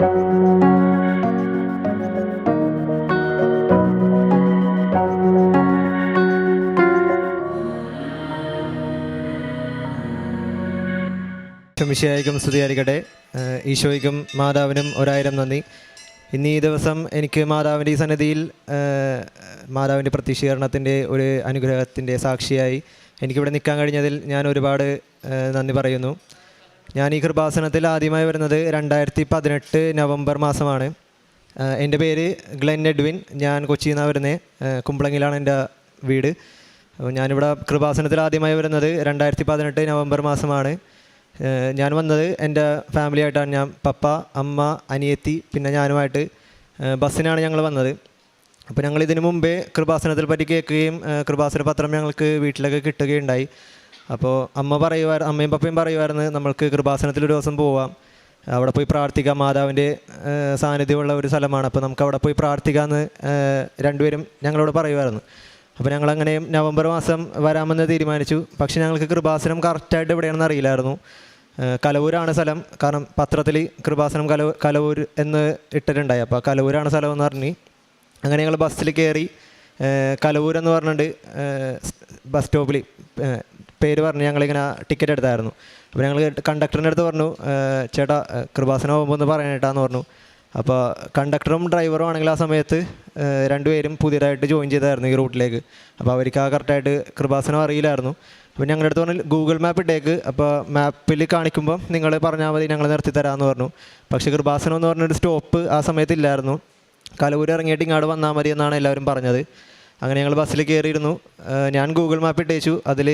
ഈശോയ്ക്കും സ്തുതിയായിരിക്കട്ടെ. ഈശോയ്ക്കും മാതാവിനും 1000 നന്ദി. ഇന്ന് ഈ ദിവസം എനിക്ക് മാതാവിൻ്റെ ഈ സന്നിധിയിൽ മാതാവിൻ്റെ പ്രത്യക്ഷീകരണത്തിൻ്റെ ഒരു അനുഗ്രഹത്തിൻ്റെ സാക്ഷിയായി എനിക്കിവിടെ നിൽക്കാൻ കഴിഞ്ഞതിൽ ഞാൻ ഒരുപാട് നന്ദി പറയുന്നു. ഞാൻ ഈ കൃപാസനത്തിൽ ആദ്യമായി വരുന്നത് 2018 നവംബർ മാസമാണ്. എൻ്റെ പേര് ഗ്ലെൻ എഡ്വിൻ. ഞാൻ കൊച്ചിയിൽ നിന്നാണ് വരുന്നത്. കുമ്പളങ്ങിലാണ് എൻ്റെ വീട്. ഞാനിവിടെ കൃപാസനത്തിൽ ആദ്യമായി വരുന്നത് 2018 നവംബർ മാസമാണ്. ഞാൻ വന്നത് എൻ്റെ ഫാമിലി ആയിട്ടാണ്. ഞാൻ പപ്പ, അമ്മ, അനിയത്തി, പിന്നെ ഞാനുമായിട്ട് ബസ്സിനാണ് ഞങ്ങൾ വന്നത്. അപ്പോൾ ഞങ്ങൾ ഇതിനു മുമ്പേ കൃപാസനത്തിൽ പറ്റി കേൾക്കുകയും കൃപാസന പത്രം ഞങ്ങൾക്ക് വീട്ടിലൊക്കെ കിട്ടുകയുണ്ടായി. അപ്പോൾ അമ്മയും പപ്പയും പറയുമായിരുന്നു, നമ്മൾക്ക് കൃപാസനത്തിൽ ഒരു ദിവസം പോവാം, അവിടെ പോയി പ്രാർത്ഥിക്കാം, മാതാവിൻ്റെ സാന്നിധ്യമുള്ള ഒരു സ്ഥലമാണ്, അപ്പോൾ നമുക്ക് അവിടെ പോയി പ്രാർത്ഥിക്കാമെന്ന് രണ്ടുപേരും ഞങ്ങളോട് പറയുമായിരുന്നു. അപ്പോൾ ഞങ്ങളങ്ങനെ നവംബർ മാസം വരാമെന്ന് തീരുമാനിച്ചു. പക്ഷേ ഞങ്ങൾക്ക് കൃപാസനം കറക്റ്റായിട്ട് എവിടെയാണെന്ന് അറിയില്ലായിരുന്നു. കലവൂരാണ് സ്ഥലം. കാരണം പത്രത്തിൽ കൃപാസനം കലവൂർ എന്ന് ഇട്ടിട്ടുണ്ടായി. അപ്പോൾ കലവൂരാണ് സ്ഥലം എന്ന് പറഞ്ഞ് അങ്ങനെ ഞങ്ങൾ ബസ്സിൽ കയറി കലവൂരെന്ന് പറഞ്ഞിട്ട് ബസ് സ്റ്റോപ്പിൽ പേര് പറഞ്ഞ് ഞങ്ങളിങ്ങനെ ടിക്കറ്റ് എടുത്തായിരുന്നു. അപ്പോൾ ഞങ്ങൾ കണ്ടക്ടറിൻ്റെ അടുത്ത് പറഞ്ഞു, ചേട്ടാ കൃപാസനം പോകുമ്പോൾ ഒന്ന് പറയാനായിട്ടാന്ന് പറഞ്ഞു. അപ്പോൾ കണ്ടക്ടറും ഡ്രൈവറും ആണെങ്കിൽ ആ സമയത്ത് രണ്ടുപേരും പുതിയതായിട്ട് ജോയിൻ ചെയ്തായിരുന്നു ഈ റൂട്ടിലേക്ക്. അപ്പോൾ അവർക്ക് ആ കറക്റ്റായിട്ട് കൃപാസനം അറിയില്ലായിരുന്നു. അപ്പോൾ ഞങ്ങളുടെ അടുത്ത് പറഞ്ഞാൽ ഗൂഗിൾ മാപ്പ് ഇട്ടേക്ക്, അപ്പോൾ മാപ്പിൽ കാണിക്കുമ്പോൾ നിങ്ങൾ പറഞ്ഞാൽ മതി, ഞങ്ങൾ നിർത്തി തരാമെന്ന് പറഞ്ഞു. പക്ഷേ കൃപാസനം എന്ന് പറഞ്ഞൊരു സ്റ്റോപ്പ് ആ സമയത്ത് ഇല്ലായിരുന്നു. കലവൂർ ഇറങ്ങിയിട്ട് ഇങ്ങോട്ട് വന്നാൽ മതി എന്നാണ് എല്ലാവരും പറഞ്ഞത്. അങ്ങനെ ഞങ്ങൾ ബസ്സിൽ കയറിയിരുന്നു. ഞാൻ ഗൂഗിൾ മാപ്പ് ഇട്ടേച്ചു. അതിൽ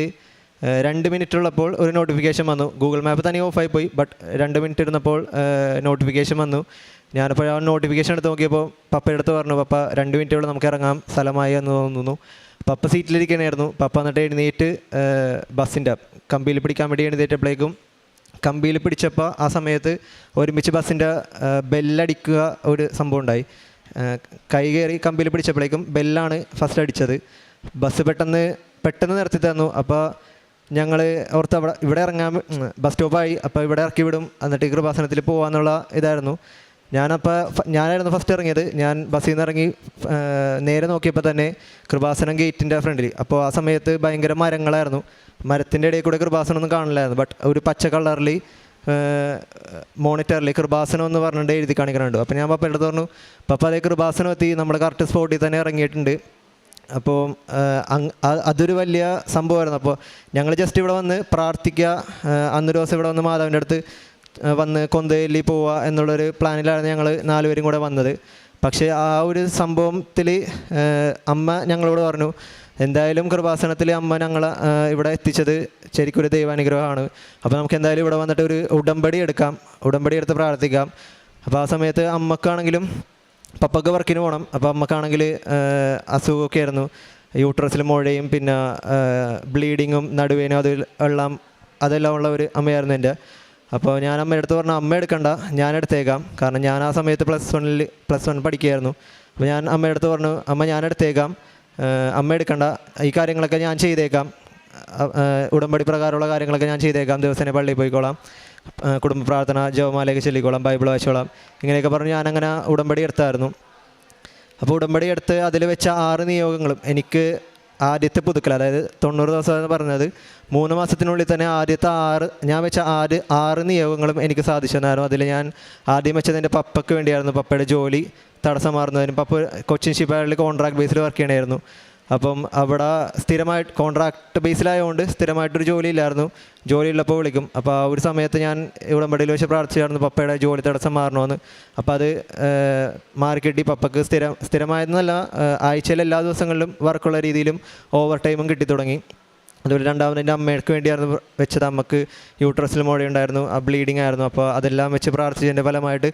2 മിനിറ്റ് ഉള്ളപ്പോൾ ഒരു നോട്ടിഫിക്കേഷൻ വന്നു. ഗൂഗിൾ മാപ്പ് തന്നെ ഓഫായി പോയി. ബട്ട് 2 മിനിറ്റ് ഇരുന്നപ്പോൾ നോട്ടിഫിക്കേഷൻ വന്നു. ഞാനിപ്പോൾ ആ നോട്ടിഫിക്കേഷൻ എടുത്ത് നോക്കിയപ്പോൾ പപ്പയുടെ അടുത്ത് പറഞ്ഞു, പപ്പ 2 മിനിറ്റുകൾ നമുക്ക് ഇറങ്ങാം, സ്ഥലമായി എന്ന് തോന്നുന്നു. പപ്പ സീറ്റിലിരിക്കണമായിരുന്നു. പപ്പ എന്നിട്ട് എഴുന്നേറ്റ് ബസ്സിൻ്റെ കമ്പിയിൽ പിടിക്കാൻ വേണ്ടി എഴുന്നേറ്റപ്പോഴേക്കും കമ്പിയിൽ പിടിച്ചപ്പോൾ ആ സമയത്ത് ഒരുമിച്ച് ബസ്സിൻ്റെ ബെല്ലടിക്കുക ഒരു സംഭവം ഉണ്ടായി. കൈ കയറി കമ്പിയിൽ പിടിച്ചപ്പോഴേക്കും ബെല്ലാണ് ഫസ്റ്റ് അടിച്ചത്. ബസ് പെട്ടെന്ന് നിർത്തി തന്നു. അപ്പോൾ ഞങ്ങൾ ഓർത്ത് ഇവിടെ ഇറങ്ങാൻ ബസ് സ്റ്റോപ്പായി, അപ്പോൾ ഇവിടെ ഇറക്കി വിടും, എന്നിട്ട് ഈ കൃപാസനത്തിൽ പോകാമെന്നുള്ള ഇതായിരുന്നു. ഞാനായിരുന്നു ഫസ്റ്റ് ഇറങ്ങിയത്. ഞാൻ ബസ്സിൽ നിന്ന് ഇറങ്ങി നേരെ നോക്കിയപ്പോൾ തന്നെ കൃപാസനം ഗേറ്റിൻ്റെ ഫ്രണ്ടിൽ. അപ്പോൾ ആ സമയത്ത് ഭയങ്കര മരങ്ങളായിരുന്നു. മരത്തിൻ്റെ ഇടയിൽ കൂടെ കൃപാസനം ഒന്നും കാണില്ലായിരുന്നു. ബട്ട് ഒരു പച്ച കളറിൽ മോണിറ്ററിൽ കൃപാസനം എന്ന് പറഞ്ഞിട്ട് എഴുതി കാണിക്കുന്നുണ്ട്. അപ്പോൾ ഞാൻ പപ്പയുടെ അടുത്ത് പറഞ്ഞു, പപ്പ അതേ കൃപാസനം എത്തി, നമ്മുടെ കറക്റ്റ് സ്പോട്ടിൽ തന്നെ ഇറങ്ങിയിട്ടുണ്ട്. അപ്പോൾ അതൊരു വലിയ സംഭവമായിരുന്നു. അപ്പോൾ ഞങ്ങൾ ജസ്റ്റ് ഇവിടെ വന്ന് പ്രാർത്ഥിക്കുക, അന്നൊരു ദിവസം ഇവിടെ വന്ന് മാതാവിൻ്റെ അടുത്ത് വന്ന് കൊന്തയിൽ പോവുക എന്നുള്ളൊരു പ്ലാനിലായിരുന്നു ഞങ്ങൾ 4 പേരും കൂടെ വന്നത്. പക്ഷേ ആ ഒരു സംഭവത്തിൽ അമ്മ ഞങ്ങളോട് പറഞ്ഞു, എന്തായാലും കൃപാസനത്തിൽ അമ്മ ഞങ്ങളെ ഇവിടെ എത്തിച്ചത് ശരിക്കൊരു ദൈവാനുഗ്രഹമാണ്. അപ്പോൾ നമുക്ക് എന്തായാലും ഇവിടെ വന്നിട്ട് ഒരു ഉടമ്പടി എടുത്ത് പ്രാർത്ഥിക്കാം. അപ്പോൾ ആ സമയത്ത് അമ്മക്കാണെങ്കിലും പപ്പക്ക് വർക്കിന് പോകണം. അപ്പോൾ അമ്മക്കാണെങ്കിൽ അസുഖമൊക്കെ ആയിരുന്നു. യൂട്രസിൽ മുഴയും പിന്നെ ബ്ലീഡിങ്ങും നടുവേനും അതെല്ലാം ഉള്ള ഒരു അമ്മയായിരുന്നു എൻ്റെ. അപ്പോൾ ഞാൻ അമ്മയുടെ അടുത്ത് പറഞ്ഞു, അമ്മ എടുക്കണ്ട, ഞാൻ എടുത്തേക്കാം. കാരണം ഞാൻ ആ സമയത്ത് +1 പഠിക്കുകയായിരുന്നു. അപ്പോൾ ഞാൻ അമ്മയുടെ അടുത്ത് പറഞ്ഞു, അമ്മ ഞാൻ എടുത്തേക്കാം, അമ്മ എടുക്കണ്ട, ഈ കാര്യങ്ങളൊക്കെ ഞാൻ ചെയ്തേക്കാം, ഉടമ്പടി പ്രകാരമുള്ള കാര്യങ്ങളൊക്കെ ഞാൻ ചെയ്തേക്കാം, ദിവസേന പള്ളിയിൽ പോയിക്കോളാം, കുടുംബ പ്രാർത്ഥന ജപമാലയൊക്കെ ചൊല്ലിക്കോളാം, ബൈബിൾ വായിച്ചോളാം, ഇങ്ങനെയൊക്കെ പറഞ്ഞ് ഞാനങ്ങനെ ഉടമ്പടി എടുത്തായിരുന്നു. അപ്പോൾ ഉടമ്പടി എടുത്ത് അതിൽ വെച്ച 6 നിയോഗങ്ങളും എനിക്ക് ആദ്യത്തെ പുതുക്കൽ, അതായത് 90 ദിവസം എന്ന് പറഞ്ഞത് 3 മാസത്തിനുള്ളിൽ തന്നെ ആദ്യത്തെ 6 നിയോഗങ്ങളും എനിക്ക് സാധിച്ചു തന്നായിരുന്നു. അതിൽ ഞാൻ ആദ്യം വെച്ചത് എൻ്റെ പപ്പയ്ക്ക് വേണ്ടിയായിരുന്നു. പപ്പയുടെ ജോലി തടസ്സം മാറുന്നതിനും. പപ്പ കൊച്ചിൻ ഷിപ്പ്യാർഡിൽ കോൺട്രാക്ട് ബേസിൽ വർക്ക് ചെയ്യണമായിരുന്നു. അപ്പം അവിടെ സ്ഥിരമായിട്ട് കോൺട്രാക്ട് ബേസിലായതുകൊണ്ട് സ്ഥിരമായിട്ടൊരു ജോലി ഇല്ലായിരുന്നു. ജോലി ഉള്ളപ്പോൾ വിളിക്കും. അപ്പോൾ ആ ഒരു സമയത്ത് ഞാൻ ഉടമ്പടിയിൽ വെച്ച് പ്രാർത്ഥിച്ചായിരുന്നു പപ്പയുടെ ജോലി തടസ്സം മാറണമെന്ന്. അപ്പോൾ അത് മാറിക്കിട്ടി. പപ്പയ്ക്ക് സ്ഥിരമായിരുന്നല്ല, ആഴ്ചയിൽ എല്ലാ ദിവസങ്ങളിലും വർക്കുള്ള രീതിയിലും ഓവർ ടൈമും കിട്ടി തുടങ്ങി. അതുപോലെ രണ്ടാമത് എൻ്റെ അമ്മയ്ക്ക് വേണ്ടിയായിരുന്നു വെച്ചത്. അമ്മക്ക് യൂട്രസിൽ മുഴയുണ്ടായിരുന്നു, ആ ബ്ലീഡിങ് ആയിരുന്നു. അപ്പോൾ അതെല്ലാം വെച്ച് പ്രാർത്ഥിച്ചതിൻ്റെ ഫലമായിട്ട്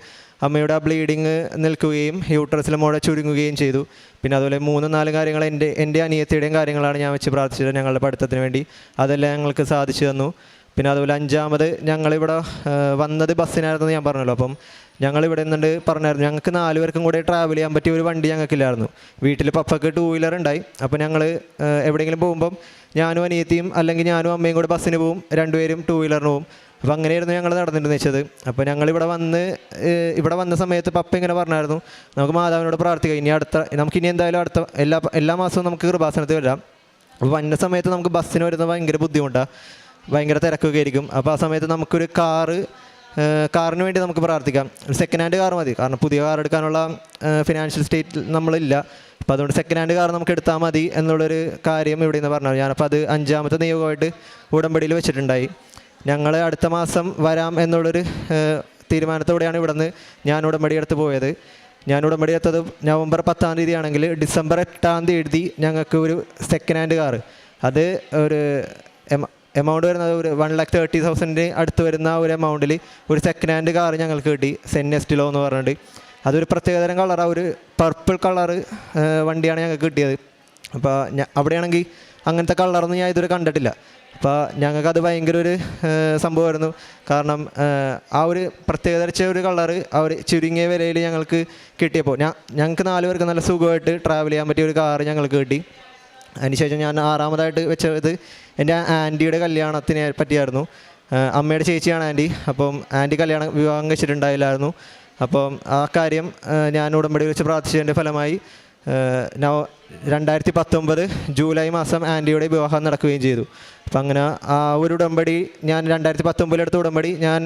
അമ്മയുടെ ആ ബ്ലീഡിങ് നിൽക്കുകയും യൂട്രസിൽ മുഴ ചുരുങ്ങുകയും ചെയ്തു. പിന്നെ അതുപോലെ 3-4 കാര്യങ്ങൾ എൻ്റെ അനിയത്തിയുടെയും കാര്യങ്ങളാണ് ഞാൻ വെച്ച് പ്രാർത്ഥിച്ചത് ഞങ്ങളുടെ പഠിത്തത്തിന് വേണ്ടി. അതെല്ലാം ഞങ്ങൾക്ക് സാധിച്ചു തന്നു. പിന്നെ അതുപോലെ 5ാമത് ഞങ്ങളിവിടെ വന്നത് ബസ്സിനായിരുന്നു ഞാൻ പറഞ്ഞല്ലോ. അപ്പം ഞങ്ങളിവിടെ നിന്നുകൊണ്ട് പറഞ്ഞായിരുന്നു, ഞങ്ങൾക്ക് 4 പേർക്കും കൂടെ ട്രാവൽ ചെയ്യാൻ പറ്റിയ ഒരു വണ്ടി ഞങ്ങൾക്കില്ലായിരുന്നു. വീട്ടിൽ പപ്പയ്ക്ക് 2 വീലർ ഉണ്ടായി. അപ്പോൾ ഞങ്ങൾ എവിടെയെങ്കിലും പോകുമ്പം ഞാനും അനിയത്തിയും അല്ലെങ്കിൽ ഞാനും അമ്മയും കൂടെ ബസ്സിന് പോവും, 2 പേരും 2 വീലറിന് പോവും. അപ്പോൾ അങ്ങനെയായിരുന്നു ഞങ്ങൾ നടന്നിരുന്നു വെച്ചത്. അപ്പോൾ ഞങ്ങളിവിടെ വന്ന സമയത്ത് പപ്പ ഇങ്ങനെ പറഞ്ഞായിരുന്നു, നമുക്ക് മാതാവിനോട് പ്രാർത്ഥിക്കാം, നമുക്കിനി എന്തായാലും എല്ലാ മാസവും നമുക്ക് കൃപാസനത്തിൽ വരാം. അപ്പോൾ വന്ന സമയത്ത് നമുക്ക് ബസ്സിന് വരുന്നത് ഭയങ്കര ബുദ്ധിമുട്ടാണ്, ഭയങ്കര തിരക്കൊക്കെ ആയിരിക്കും. അപ്പോൾ ആ സമയത്ത് നമുക്കൊരു കാറിന് വേണ്ടി നമുക്ക് പ്രാർത്ഥിക്കാം. ഒരു സെക്കൻഡ് ഹാൻഡ് കാർ മതി, കാരണം പുതിയ കാർ എടുക്കാനുള്ള ഫിനാൻഷ്യൽ സ്റ്റേറ്റിൽ നമ്മളില്ല. അപ്പോൾ അതുകൊണ്ട് സെക്കൻഡ് ഹാൻഡ് കാർ നമുക്ക് എടുത്താൽ മതി എന്നുള്ളൊരു കാര്യം ഇവിടെ നിന്ന് പറഞ്ഞു. ഞാനപ്പോൾ അത് 5ാമത്തെ നിയോഗമായിട്ട് ഉടമ്പടിയിൽ വെച്ചിട്ടുണ്ടായി. ഞങ്ങൾ അടുത്ത മാസം വരാം എന്നുള്ളൊരു തീരുമാനത്തോടെയാണ് ഇവിടെ നിന്ന് ഞാൻ ഉടമ്പടി എടുത്ത് പോയത്. ഞാൻ ഉടമ്പടി എടുത്തത് നവംബർ 10-ാം തീയതി ആണെങ്കിൽ ഡിസംബർ 8-ാം തീയതി ഞങ്ങൾക്ക് ഒരു സെക്കൻഡ് ഹാൻഡ് കാറ്, അത് ഒരു എമൗണ്ട് വരുന്നത് ഒരു 1,30,000 അടുത്ത് വരുന്ന ഒരു എമൗണ്ടിൽ ഒരു സെക്കൻഡ് ഹാൻഡ് കാർ ഞങ്ങൾക്ക് കിട്ടി. സെന്നെസ്റ്റിലോ എന്ന് പറഞ്ഞിട്ട് അതൊരു പ്രത്യേകതരം കളറാണ്, ഒരു പർപ്പിൾ കളറ് വണ്ടിയാണ് ഞങ്ങൾക്ക് കിട്ടിയത്. അപ്പോൾ അവിടെയാണെങ്കിൽ അങ്ങനത്തെ കളറൊന്നും ഞാൻ ഇതുവരെ കണ്ടിട്ടില്ല. അപ്പോൾ ഞങ്ങൾക്കത് ഭയങ്കര ഒരു സംഭവമായിരുന്നു. കാരണം ആ ഒരു പ്രത്യേകതരിച്ച ഒരു കളറ് ആ ഒരു ചുരുങ്ങിയ വിലയിൽ ഞങ്ങൾക്ക് കിട്ടിയപ്പോൾ ഞങ്ങൾക്ക് 4 പേർക്ക് നല്ല സുഖമായിട്ട് ട്രാവൽ ചെയ്യാൻ പറ്റിയ ഒരു കാറ് ഞങ്ങൾക്ക് കിട്ടി. അതിനുശേഷം ഞാൻ 6ാമതായിട്ട് വെച്ചത് എൻ്റെ ആൻറ്റിയുടെ കല്യാണത്തിനെ പറ്റിയായിരുന്നു. അമ്മയുടെ ചേച്ചിയാണ് ആൻറ്റി. അപ്പം ആൻറ്റി വിവാഹം കഴിച്ചിട്ടുണ്ടായില്ലായിരുന്നു. അപ്പം ആ കാര്യം ഞാൻ ഉടമ്പടി വെച്ച് പ്രാർത്ഥിച്ചതിൻ്റെ ഫലമായി 2019 ജൂലൈ മാസം ആൻറ്റിയുടെ വിവാഹം നടക്കുകയും ചെയ്തു. അപ്പം അങ്ങനെ ആ ഒരു ഉടമ്പടി ഞാൻ 2019 എടുത്ത ഉടമ്പടി ഞാൻ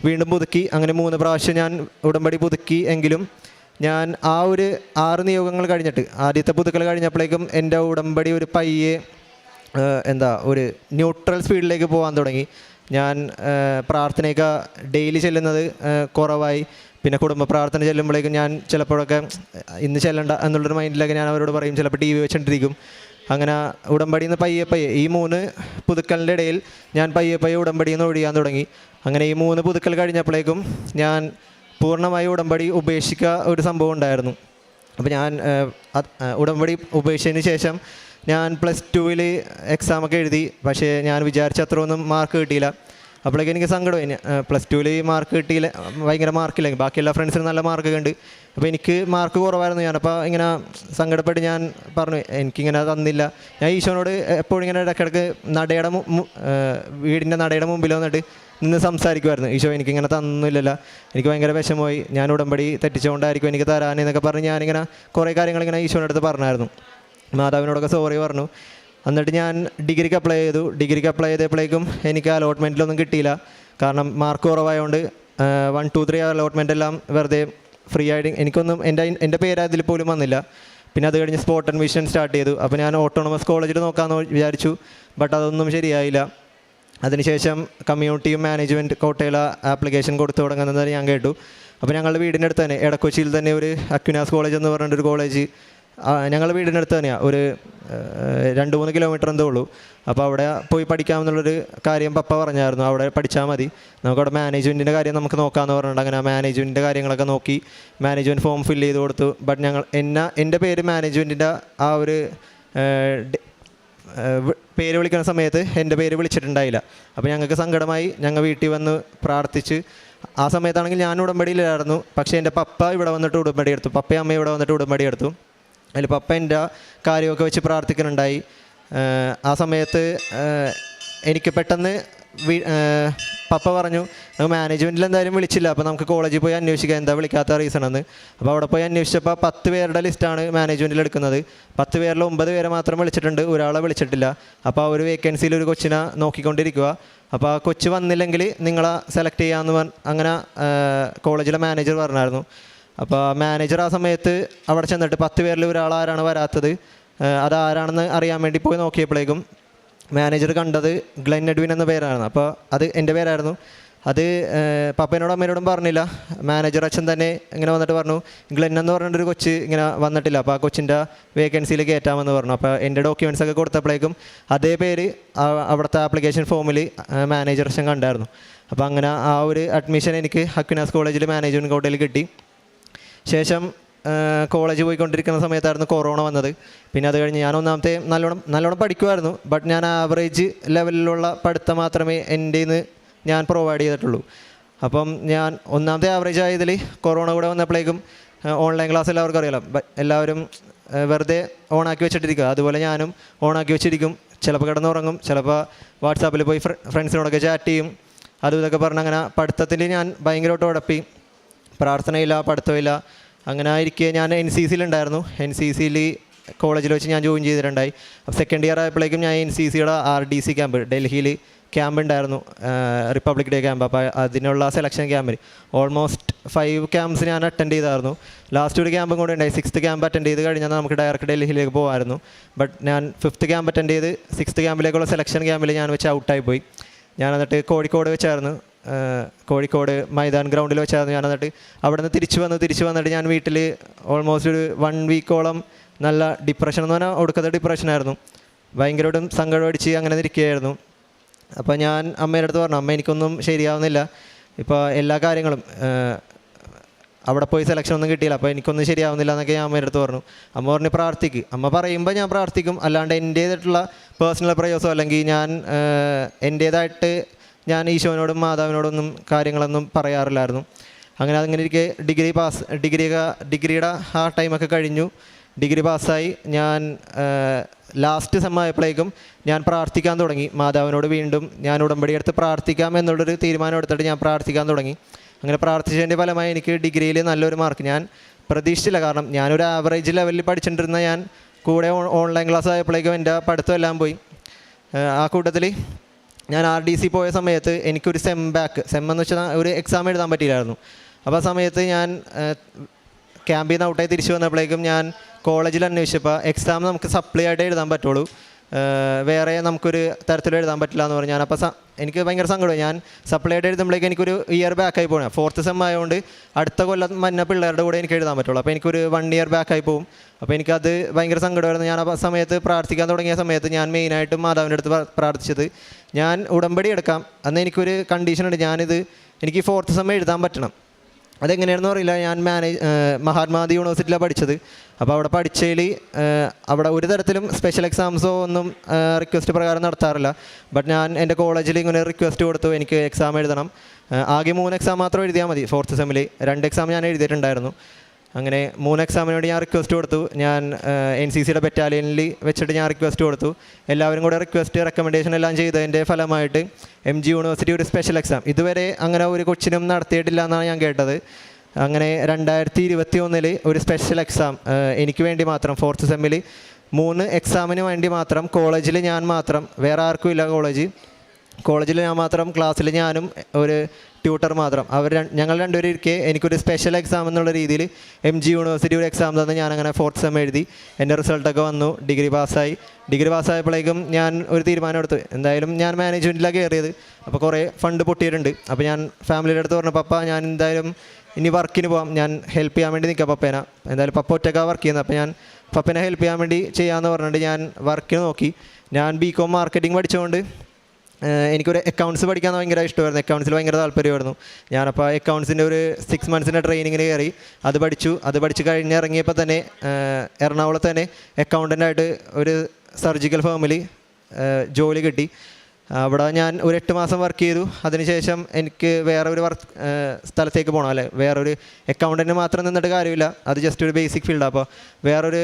വീണ്ടും പുതുക്കി. അങ്ങനെ 3 പ്രാവശ്യം ഞാൻ ഉടമ്പടി പുതുക്കി. എങ്കിലും ഞാൻ ആ ഒരു 6 നിയോഗങ്ങൾ കഴിഞ്ഞിട്ട് ആദ്യത്തെ പുതുക്കൽ കഴിഞ്ഞപ്പോഴേക്കും എൻ്റെ ഉടമ്പടി ഒരു പയ്യെ ഒരു ന്യൂട്രൽ സ്പീഡിലേക്ക് പോകാൻ തുടങ്ങി. ഞാൻ പ്രാർത്ഥനയൊക്കെ ഡെയിലി ചെല്ലുന്നത് കുറവായി. പിന്നെ കുടുംബ പ്രാർത്ഥന ചെല്ലുമ്പോഴേക്കും ഞാൻ ചിലപ്പോഴൊക്കെ ഇന്ന് ചെല്ലണ്ട എന്നുള്ളൊരു മൈൻഡിലൊക്കെ ഞാൻ അവരോട് പറയും, ചിലപ്പോൾ TV വെച്ചിട്ടിരിക്കും. അങ്ങനെ ഉടമ്പടിയിൽ നിന്ന് പയ്യെ ഈ 3 പുതുക്കലിൻ്റെ ഇടയിൽ ഞാൻ പയ്യെ ഉടമ്പടിയിൽ നിന്ന് ഒഴിയാൻ തുടങ്ങി. അങ്ങനെ ഈ 3 പുതുക്കൽ കഴിഞ്ഞപ്പോഴേക്കും ഞാൻ പൂർണ്ണമായി ഉടമ്പടി ഉപേക്ഷിക്കുക ഒരു സംഭവം ഉണ്ടായിരുന്നു. അപ്പോൾ ഞാൻ ഉടമ്പടി ഉപേക്ഷിച്ചതിന് ശേഷം ഞാൻ +2 എക്സാമൊക്കെ എഴുതി. പക്ഷേ ഞാൻ വിചാരിച്ച അത്ര ഒന്നും മാർക്ക് കിട്ടിയില്ല. അപ്പോഴേക്കും എനിക്ക് സങ്കടമായി. +2 മാർക്ക് കിട്ടിയില്ല, ഭയങ്കര മാർക്കില്ലെങ്കിൽ ബാക്കിയെല്ലാ ഫ്രണ്ട്സിനും നല്ല മാർക്കൊക്കെ ഉണ്ട്. അപ്പോൾ എനിക്ക് മാർക്ക് കുറവായിരുന്നു. ഞാനപ്പോൾ ഇങ്ങനെ സങ്കടപ്പെട്ട് ഞാൻ പറഞ്ഞു, എനിക്കിങ്ങനെ തന്നില്ല. ഞാൻ ഈശോനോട് എപ്പോഴും ഇങ്ങനെ ഇടയ്ക്കിടയ്ക്ക് വീടിൻ്റെ നടയുടെ മുമ്പിൽ വന്നിട്ട് നിന്ന് സംസാരിക്കുമായിരുന്നു, ഈശോ എനിക്കിങ്ങനെ തന്നില്ലല്ലോ, എനിക്ക് ഭയങ്കര വിഷമമായി, ഞാൻ ഉടമ്പടി തെറ്റിച്ചുകൊണ്ടായിരിക്കും എനിക്ക് തരാനെന്നൊക്കെ പറഞ്ഞ് ഞാനിങ്ങനെ കുറേ കാര്യങ്ങളിങ്ങനെ ഈശോയുടെ അടുത്ത് പറഞ്ഞായിരുന്നു. മാതാവിനോടൊക്കെ സോറി പറഞ്ഞു. എന്നിട്ട് ഞാൻ ഡിഗ്രിക്ക് അപ്ലൈ ചെയ്തു. ഡിഗ്രിക്ക് അപ്ലൈ ചെയ്തപ്പോഴേക്കും എനിക്ക് അലോട്ട്മെൻറ്റിലൊന്നും കിട്ടിയില്ല. കാരണം മാർക്ക് കുറവായതുകൊണ്ട് 1, 2, 3 അലോട്ട്മെൻ്റ് എല്ലാം വെറുതെ ഫ്രീ ആയിട്ട് എനിക്കൊന്നും എൻ്റെ പേര് അതിൽ പോലും വന്നില്ല. പിന്നെ അത് കഴിഞ്ഞ് സ്പോട്ട് അഡ്മിഷൻ സ്റ്റാർട്ട് ചെയ്തു. അപ്പോൾ ഞാൻ ഓട്ടോണമസ് കോളേജിൽ നോക്കാമെന്ന് വിചാരിച്ചു. ബട്ട് അതൊന്നും ശരിയായില്ല. അതിനുശേഷം കമ്മ്യൂണിറ്റിയും മാനേജ്മെൻറ്റ് കോട്ടയിലെ ആപ്ലിക്കേഷൻ കൊടുത്തു തുടങ്ങുന്നത് ഞാൻ കേട്ടു. അപ്പോൾ ഞങ്ങളുടെ വീടിൻ്റെ അടുത്ത് തന്നെ എടക്കൊച്ചിയിൽ തന്നെ ഒരു അക്വിനാസ് കോളേജ് എന്ന് പറഞ്ഞിട്ടൊരു കോളേജ് ഞങ്ങളുടെ വീടിൻ്റെ അടുത്ത് തന്നെയാണ്. ഒരു 2-3 കിലോമീറ്റർ എന്തേ ഉള്ളൂ. അപ്പോൾ അവിടെ പോയി പഠിക്കാമെന്നുള്ളൊരു കാര്യം പപ്പ പറഞ്ഞായിരുന്നു, അവിടെ പഠിച്ചാൽ മതി, നമുക്കവിടെ മാനേജ്മെൻറ്റിൻ്റെ കാര്യം നമുക്ക് നോക്കാമെന്ന് പറഞ്ഞിട്ട് അങ്ങനെ മാനേജ്മെൻറ്റിൻ്റെ കാര്യങ്ങളൊക്കെ നോക്കി മാനേജ്മെൻറ്റ് ഫോം ഫില്ല് ചെയ്ത് കൊടുത്തു. ബട്ട് എൻ്റെ പേര് മാനേജ്മെൻറ്റിൻ്റെ ആ ഒരു പേര് വിളിക്കുന്ന സമയത്ത് എൻ്റെ പേര് വിളിച്ചിട്ടുണ്ടായില്ല. അപ്പോൾ ഞങ്ങൾക്ക് സങ്കടമായി. ഞങ്ങൾ വീട്ടിൽ വന്ന് പ്രാർത്ഥിച്ച് ആ സമയത്താണെങ്കിൽ ഞാൻ ഉടമ്പടിയിലായിരുന്നു. പക്ഷേ എൻ്റെ പപ്പ ഇവിടെ വന്നിട്ട് ഉടമ്പടി എടുത്തു. പപ്പയും അമ്മയും ഇവിടെ വന്നിട്ട് ഉടമ്പടി എടുത്തു. അതിൽ പപ്പ എൻ്റെ കാര്യമൊക്കെ വെച്ച് പ്രാർത്ഥിക്കുന്നുണ്ടായി. ആ സമയത്ത് എനിക്ക് പെട്ടെന്ന് പപ്പ പറഞ്ഞു, നമുക്ക് മാനേജ്മെൻറ്റിൽ എന്തായാലും വിളിച്ചില്ല, അപ്പോൾ നമുക്ക് കോളേജിൽ പോയി അന്വേഷിക്കാം എന്താ വിളിക്കാത്ത റീസൺ എന്ന്. അപ്പോൾ അവിടെ പോയി അന്വേഷിച്ചപ്പോൾ 10 പേരുടെ ലിസ്റ്റാണ് മാനേജ്മെൻറ്റിൽ എടുക്കുന്നത്. 10 പേരിൽ 9 പേരെ മാത്രം വിളിച്ചിട്ടുണ്ട്, ഒരാളെ വിളിച്ചിട്ടില്ല. അപ്പോൾ ആ ഒരു വേക്കൻസിയിൽ ഒരു കൊച്ചിനെ നോക്കിക്കൊണ്ടിരിക്കുക. അപ്പോൾ ആ കൊച്ച് വന്നില്ലെങ്കിൽ നിങ്ങളെ സെലക്ട് ചെയ്യാമെന്ന് അങ്ങനെ കോളേജിലെ മാനേജർ പറഞ്ഞായിരുന്നു. അപ്പോൾ മാനേജർ ആ സമയത്ത് അവിടെ ചെന്നിട്ട് 10 പേരിൽ ഒരാളാരാണ് വരാത്തത്, അതാരാണെന്ന് അറിയാൻ വേണ്ടി പോയി നോക്കിയപ്പോഴേക്കും മാനേജർ കണ്ടത് ഗ്ലെൻ എഡ്വിൻ എന്ന പേരായിരുന്നു. അപ്പോൾ അത് എൻ്റെ പേരായിരുന്നു. അത് പപ്പേനോടും അമ്മേനോടും പറഞ്ഞില്ല. മാനേജർ അച്ഛൻ തന്നെ ഇങ്ങനെ വന്നിട്ട് പറഞ്ഞു, ഗ്ലെൻ എന്ന് പറഞ്ഞിട്ടൊരു കൊച്ച് ഇങ്ങനെ വന്നിട്ടില്ല, അപ്പോൾ ആ കൊച്ചിൻ്റെ വേക്കൻസിയിൽ കയറ്റാമെന്ന് പറഞ്ഞു. അപ്പോൾ എൻ്റെ ഡോക്യുമെൻറ്റ്സൊക്കെ കൊടുത്തപ്പോഴേക്കും അതേ പേര് അവിടുത്തെ ആപ്ലിക്കേഷൻ ഫോമിൽ മാനേജർ അച്ഛൻ കണ്ടായിരുന്നു. അപ്പോൾ അങ്ങനെ ആ ഒരു അഡ്മിഷൻ എനിക്ക് അക്വിനാസ് കോളേജിൽ മാനേജ്മെൻറ്റ് കോട്ടയിൽ കിട്ടി. ശേഷം കോളേജ് പോയിക്കൊണ്ടിരിക്കുന്ന സമയത്തായിരുന്നു കൊറോണ വന്നത്. പിന്നെ അത് കഴിഞ്ഞ് ഞാൻ ഒന്നാമത്തെ നല്ലോണം പഠിക്കുമായിരുന്നു. ബട്ട് ഞാൻ ആവറേജ് ലെവലിലുള്ള പഠിത്തം മാത്രമേ എൻ്റെ നിന്ന് ഞാൻ പ്രൊവൈഡ് ചെയ്തിട്ടുള്ളൂ. അപ്പം ഞാൻ ഒന്നാമത്തെ ആവറേജ് ആയതിൽ കൊറോണ കൂടെ വന്നപ്പോഴേക്കും ഓൺലൈൻ ക്ലാസ് എല്ലാവർക്കും അറിയാലോ, എല്ലാവരും വെറുതെ ഓണാക്കി വെച്ചിട്ടിരിക്കുക. അതുപോലെ ഞാനും ഓണാക്കി വെച്ചിരിക്കും. ചിലപ്പോൾ കിടന്നുറങ്ങും, ചിലപ്പോൾ വാട്സാപ്പിൽ പോയി ഫ്രണ്ട്സിനോടൊക്കെ ചാറ്റ് ചെയ്യും. അതും ഇതൊക്കെ പറഞ്ഞ് അങ്ങനെ പഠിത്തത്തിൽ ഞാൻ ഭയങ്കരമായിട്ട് ഉഴപ്പി. പ്രാർത്ഥനയില്ല, പഠിത്തമില്ല. അങ്ങനെ ആയിരിക്കെ ഞാൻ NCCയിലുണ്ടായിരുന്നു. NCCയിൽ കോളേജിൽ വെച്ച് ഞാൻ ജോയിൻ ചെയ്തിട്ടുണ്ടായി. അപ്പോൾ സെക്കൻഡ് ഇയർ ആയപ്പോഴേക്കും ഞാൻ NCCയുടെ RDC ക്യാമ്പ്, ഡൽഹിയിൽ ക്യാമ്പ് ഉണ്ടായിരുന്നു, റിപ്പബ്ലിക് ഡേ ക്യാമ്പ്. അപ്പോൾ അതിനുള്ള സെലക്ഷൻ ക്യാമ്പിൽ ഓൾമോസ്റ്റ് 5 ക്യാമ്പ്സ് ഞാൻ അറ്റൻഡ് ചെയ്തായിരുന്നു. ലാസ്റ്റ് ഒരു ക്യാമ്പും കൂടെ ഉണ്ടായി. 6th ക്യാമ്പ് അറ്റൻഡ് ചെയ്ത് കഴിഞ്ഞാൽ നമുക്ക് ഡയറക്റ്റ് ഡൽഹിയിലേക്ക് പോകുമായിരുന്നു. ബട്ട് ഞാൻ 5th ക്യാമ്പ് അറ്റൻഡ് ചെയ്ത് 6th ക്യാമ്പിലേക്കുള്ള സെലക്ഷൻ ക്യാമ്പിൽ ഞാൻ വെച്ച് ഔട്ടായി പോയി. ഞാൻ എന്നിട്ട് കോഴിക്കോട് വെച്ചായിരുന്നു, കോഴിക്കോട് മൈതാൻ ഗ്രൗണ്ടിൽ വെച്ചായിരുന്നു ഞാൻ. എന്നിട്ട് അവിടെ നിന്ന് തിരിച്ചു വന്നിട്ട് ഞാൻ വീട്ടിൽ ഓൾമോസ്റ്റ് ഒരു 1 വീക്കോളം നല്ല ഡിപ്രഷൻ എന്ന് പറഞ്ഞാൽ ഒടുക്കത്തെ ഡിപ്രഷനായിരുന്നു. ഭയങ്കരമായിട്ടും സങ്കടം അടിച്ച് അങ്ങനെ ഇരിക്കുകയായിരുന്നു. അപ്പോൾ ഞാൻ അമ്മയുടെ അടുത്ത് പറഞ്ഞു, അമ്മ എനിക്കൊന്നും ശരിയാവുന്നില്ല, ഇപ്പോൾ എല്ലാ കാര്യങ്ങളും അവിടെ പോയി സെലക്ഷൻ ഒന്നും കിട്ടിയില്ല, അപ്പോൾ എനിക്കൊന്നും ശരിയാവുന്നില്ല എന്നൊക്കെ ഞാൻ അമ്മയുടെ അടുത്ത് പറഞ്ഞു. അമ്മ പറഞ്ഞ് പ്രാർത്ഥിക്ക്. അമ്മ പറയുമ്പോൾ ഞാൻ പ്രാർത്ഥിക്കും, അല്ലാണ്ട് എൻ്റേതായിട്ടുള്ള പേഴ്സണൽ പ്രയോസോ അല്ലെങ്കിൽ ഞാൻ എൻ്റേതായിട്ട് ഞാൻ ഈശോനോടും മാതാവിനോടൊന്നും കാര്യങ്ങളൊന്നും പറയാറില്ലായിരുന്നു. അങ്ങനെ ഇരിക്കെ ഡിഗ്രിയുടെ ആ ടൈമൊക്കെ കഴിഞ്ഞു. ഡിഗ്രി പാസ്സായി. ഞാൻ ലാസ്റ്റ് സെമ്മായപ്പോഴേക്കും ഞാൻ പ്രാർത്ഥിക്കാൻ തുടങ്ങി മാതാവിനോട്. വീണ്ടും ഞാൻ ഉടമ്പടി എടുത്ത് പ്രാർത്ഥിക്കാം എന്നുള്ളൊരു തീരുമാനം എടുത്തിട്ട് ഞാൻ പ്രാർത്ഥിക്കാൻ തുടങ്ങി. അങ്ങനെ പ്രാർത്ഥിച്ചതിൻ്റെ ഫലമായി എനിക്ക് ഡിഗ്രിയിൽ നല്ലൊരു മാർക്ക് ഞാൻ പ്രതീക്ഷിച്ചില്ല. കാരണം ഞാനൊരു ആവറേജ് ലെവലിൽ പഠിച്ചിട്ടിരുന്ന ഞാൻ കൂടെ ഓൺലൈൻ ക്ലാസ് ആയപ്പോഴേക്കും എൻ്റെ പഠിത്തം എല്ലാം പോയി. ആ കൂട്ടത്തിൽ ഞാൻ RDC പോയ സമയത്ത് എനിക്കൊരു സെം എന്ന് വെച്ചാൽ ഒരു എക്സാം എഴുതാൻ പറ്റിയില്ലായിരുന്നു. അപ്പോൾ ആ സമയത്ത് ഞാൻ ക്യാമ്പിൽ നിന്ന് ഔട്ടായി തിരിച്ചു വന്നപ്പോഴേക്കും ഞാൻ കോളേജിൽ അന്വേഷിച്ചപ്പോൾ എക്സാം നമുക്ക് സപ്ലി ആയിട്ട് എഴുതാൻ പറ്റുള്ളൂ, വേറെ നമുക്കൊരു തരത്തിലും എഴുതാൻ പറ്റില്ല എന്ന് പറഞ്ഞു. ഞാനപ്പോൾ എനിക്ക് ഭയങ്കര സങ്കടമായി. ഞാൻ സപ്ലി ആയിട്ട് എഴുതുമ്പോഴേക്കും എനിക്കൊരു ഇയർ ബാക്കായി പോകണം. 4th സെം ആയതുകൊണ്ട് അടുത്ത കൊല്ലം മഞ്ഞ പിള്ളേരുടെ കൂടെ എനിക്ക് എഴുതാൻ പറ്റുള്ളൂ. അപ്പോൾ എനിക്കൊരു 1 ഇയർ ബാക്കായി പോകും. അപ്പോൾ എനിക്കത് ഭയങ്കര സങ്കടമായിരുന്നു. ഞാൻ ആ സമയത്ത് പ്രാർത്ഥിക്കാൻ തുടങ്ങിയ സമയത്ത് ഞാൻ മെയിനായിട്ടും മാതാവിൻ്റെ അടുത്ത് പ്രാർത്ഥിച്ചത്, ഞാൻ ഉടമ്പടി എടുക്കാം, അന്ന് എനിക്കൊരു കണ്ടീഷനുണ്ട്, എനിക്ക് 4th സെം എഴുതാൻ പറ്റണം. അതെങ്ങനെയാണെന്ന് അറിയില്ല. ഞാൻ മഹാത്മാഗാന്ധി യൂണിവേഴ്സിറ്റിയിലാണ് പഠിച്ചത്. അപ്പോൾ അവിടെ പഠിച്ചതിൽ അവിടെ ഒരു തരത്തിലും സ്പെഷ്യൽ എക്സാംസോ ഒന്നും റിക്വസ്റ്റ് പ്രകാരം നടത്താറില്ല. ബട്ട് ഞാൻ എൻ്റെ കോളേജിൽ ഇങ്ങനെ റിക്വസ്റ്റ് കൊടുത്തു, എനിക്ക് എക്സാം എഴുതണം. ആകെ 3 എക്സാം മാത്രം എഴുതിയാൽ മതി 4th സെമ്മിൽ. 2 എക്സാം ഞാൻ എഴുതിയിട്ടുണ്ടായിരുന്നു. അങ്ങനെ 3 എക്സാമിന് വേണ്ടി ഞാൻ റിക്വസ്റ്റ് കൊടുത്തു. ഞാൻ NCCയുടെ ബറ്റാലിയനിൽ വെച്ചിട്ട് ഞാൻ റിക്വസ്റ്റ് കൊടുത്തു. എല്ലാവരും കൂടെ റെക്കമെൻഡേഷൻ എല്ലാം ചെയ്തതിൻ്റെ ഫലമായിട്ട് MG യൂണിവേഴ്സിറ്റി ഒരു സ്പെഷ്യൽ എക്സാം ഇതുവരെ അങ്ങനെ ഒരു കൊച്ചിനും നടത്തിയിട്ടില്ല എന്നാണ് ഞാൻ കേട്ടത്. അങ്ങനെ 2021 ഒരു സ്പെഷ്യൽ എക്സാം എനിക്ക് വേണ്ടി മാത്രം 4th സെമ്മിൽ 3 എക്സാമിന് വേണ്ടി മാത്രം കോളേജിൽ ഞാൻ മാത്രം, വേറെ ആർക്കും ഇല്ല കോളേജിൽ ഞാൻ മാത്രം, ക്ലാസ്സിൽ ഞാനും ഒരു ട്യൂട്ടർ മാത്രം. ഞങ്ങൾ രണ്ടുപേരും ഇരിക്കെ എനിക്കൊരു സ്പെഷ്യൽ എക്സാം എന്നുള്ള രീതിയിൽ MG യൂണിവേഴ്സിറ്റി ഒരു എക്സാം തന്ന് ഞാനങ്ങനെ 4th സെം എഴുതി. എൻ്റെ റിസൾട്ടൊക്കെ വന്നു, ഡിഗ്രി പാസ്സായപ്പോഴേക്കും ഞാൻ ഒരു തീരുമാനം എടുത്തു. എന്തായാലും ഞാൻ മാനേജ്മെൻറ്റിലാണ് കയറിയത്. അപ്പോൾ കുറേ ഫണ്ട് പൊട്ടിയിട്ടുണ്ട്. അപ്പോൾ ഞാൻ ഫാമിലിയുടെ അടുത്ത് പറഞ്ഞു, പപ്പ ഞാൻ എന്തായാലും ഇനി വർക്കിന് പോകാം, ഞാൻ ഹെൽപ്പ് ചെയ്യാൻ വേണ്ടി നിൽക്കാം പപ്പേനെ. എന്തായാലും പപ്പ ഒറ്റക്കാണ് വർക്ക് ചെയ്യുന്നത്. അപ്പോൾ ഞാൻ പപ്പേനെ ഹെൽപ്പ് ചെയ്യാൻ വേണ്ടി ചെയ്യാമെന്ന് പറഞ്ഞിട്ട് ഞാൻ വർക്കിന് നോക്കി. ഞാൻ BCom മാർക്കറ്റിംഗ് പഠിച്ചുകൊണ്ട് എനിക്കൊരു അക്കൗണ്ട്സ് പഠിക്കാൻ ഭയങ്കര ഇഷ്ടമായിരുന്നു. അക്കൗണ്ട്സിൽ ഭയങ്കര താല്പര്യമായിരുന്നു. ഞാനപ്പോൾ അക്കൗണ്ട്സിൻ്റെ ഒരു 6 മന്ത്സിൻ്റെ ട്രെയിനിങ്ങിന് കയറി. അത് പഠിച്ച് കഴിഞ്ഞ് ഇറങ്ങിയപ്പോൾ തന്നെ എറണാകുളത്ത് തന്നെ അക്കൗണ്ടൻ്റായിട്ട് ഒരു സർജിക്കൽ ഫേമിൽ ജോലി കിട്ടി. അവിടെ ഞാൻ ഒരു 8 മാസം വർക്ക് ചെയ്തു. അതിനുശേഷം എനിക്ക് വേറെ ഒരു സ്ഥലത്തേക്ക് പോകണം, അല്ലേ, വേറൊരു അക്കൗണ്ടൻറ്റ് മാത്രം നിന്നിട്ട് കാര്യമില്ല, അത് ജസ്റ്റ് ഒരു ബേസിക് ഫീൽഡാണ്. അപ്പോൾ വേറൊരു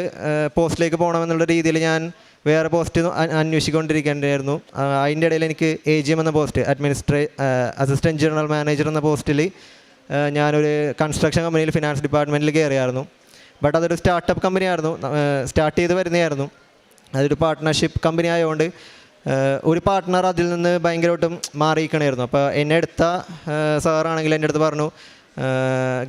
പോസ്റ്റിലേക്ക് പോകണമെന്നുള്ള രീതിയിൽ ഞാൻ വേറെ പോസ്റ്റ് അന്വേഷിക്കൊണ്ടിരിക്കേണ്ടായിരുന്നു. അതിൻ്റെ ഇടയിൽ എനിക്ക് AGM എന്ന പോസ്റ്റ്, അസിസ്റ്റൻറ്റ് ജനറൽ മാനേജർ എന്ന പോസ്റ്റിൽ ഞാനൊരു കൺസ്ട്രക്ഷൻ കമ്പനിയിൽ ഫിനാൻസ് ഡിപ്പാർട്ട്മെൻറ്റിൽ കയറിയായിരുന്നു. ബട്ട് അതൊരു സ്റ്റാർട്ടപ്പ് കമ്പനിയായിരുന്നു, സ്റ്റാർട്ട് ചെയ്ത് വരുന്നതായിരുന്നു. അതൊരു പാർട്ട്ണർഷിപ്പ് കമ്പനി ആയതുകൊണ്ട് ഒരു പാർട്ട്ണർ അതിൽ നിന്ന് ഭയങ്കരമായിട്ടും മാറിയിരിക്കണമായിരുന്നു. അപ്പോൾ എന്നെ എടുത്ത സാറാണെങ്കിൽ എൻ്റെ അടുത്ത് പറഞ്ഞു,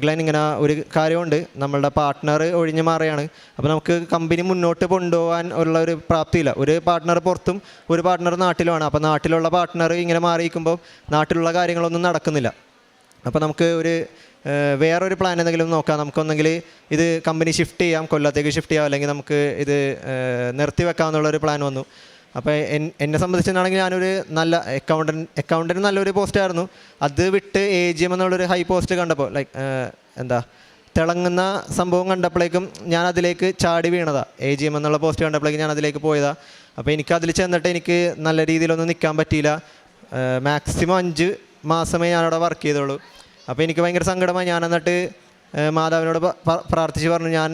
ഗ്ലെൻ, ഇങ്ങനെ ഒരു കാര്യമുണ്ട്, നമ്മളുടെ പാർട്ട്ണർ ഒഴിഞ്ഞു മാറുകയാണ്. അപ്പോൾ നമുക്ക് കമ്പനി മുന്നോട്ട് കൊണ്ടുപോകാൻ ഉള്ള ഒരു പ്രാപ്തിയില്ല. ഒരു പാർട്ട്ണർ പുറത്തും ഒരു പാർട്ട്ണർ നാട്ടിലുമാണ്. അപ്പോൾ നാട്ടിലുള്ള പാർട്ട്ണർ ഇങ്ങനെ മാറിയിരിക്കുമ്പോൾ നാട്ടിലുള്ള കാര്യങ്ങളൊന്നും നടക്കുന്നില്ല. അപ്പോൾ നമുക്ക് വേറൊരു പ്ലാൻ എന്തെങ്കിലും നോക്കാം. നമുക്കൊന്നെങ്കിൽ ഇത് കമ്പനി ഷിഫ്റ്റ് ചെയ്യാം, കൊല്ലത്തേക്ക് ഷിഫ്റ്റ് ചെയ്യാം, അല്ലെങ്കിൽ നമുക്ക് ഇത് നിർത്തി വെക്കാമെന്നുള്ളൊരു പ്ലാൻ വന്നു. അപ്പോൾ എന്നെ സംബന്ധിച്ചിട്ടാണെങ്കിൽ ഞാനൊരു നല്ല അക്കൗണ്ടൻറ്റ് നല്ലൊരു പോസ്റ്റായിരുന്നു. അത് വിട്ട് AGM എന്നുള്ളൊരു ഹൈ പോസ്റ്റ് കണ്ടപ്പോൾ, തിളങ്ങുന്ന സംഭവം കണ്ടപ്പോഴേക്കും ഞാൻ അതിലേക്ക് ചാടി വീണതാണ്. AGM എന്നുള്ള പോസ്റ്റ് കണ്ടപ്പോഴേക്കും ഞാൻ അതിലേക്ക് പോയതാണ്. അപ്പോൾ എനിക്കതിൽ ചെന്നിട്ട് എനിക്ക് നല്ല രീതിയിലൊന്നും നിൽക്കാൻ പറ്റിയില്ല. മാക്സിമം 5 മാസമേ ഞാനവിടെ വർക്ക് ചെയ്തുള്ളൂ. അപ്പോൾ എനിക്ക് ഭയങ്കര സങ്കടമായി. ഞാൻ എന്നിട്ട് മാതാവിനോട് പ്രാർത്ഥിച്ച് പറഞ്ഞു, ഞാൻ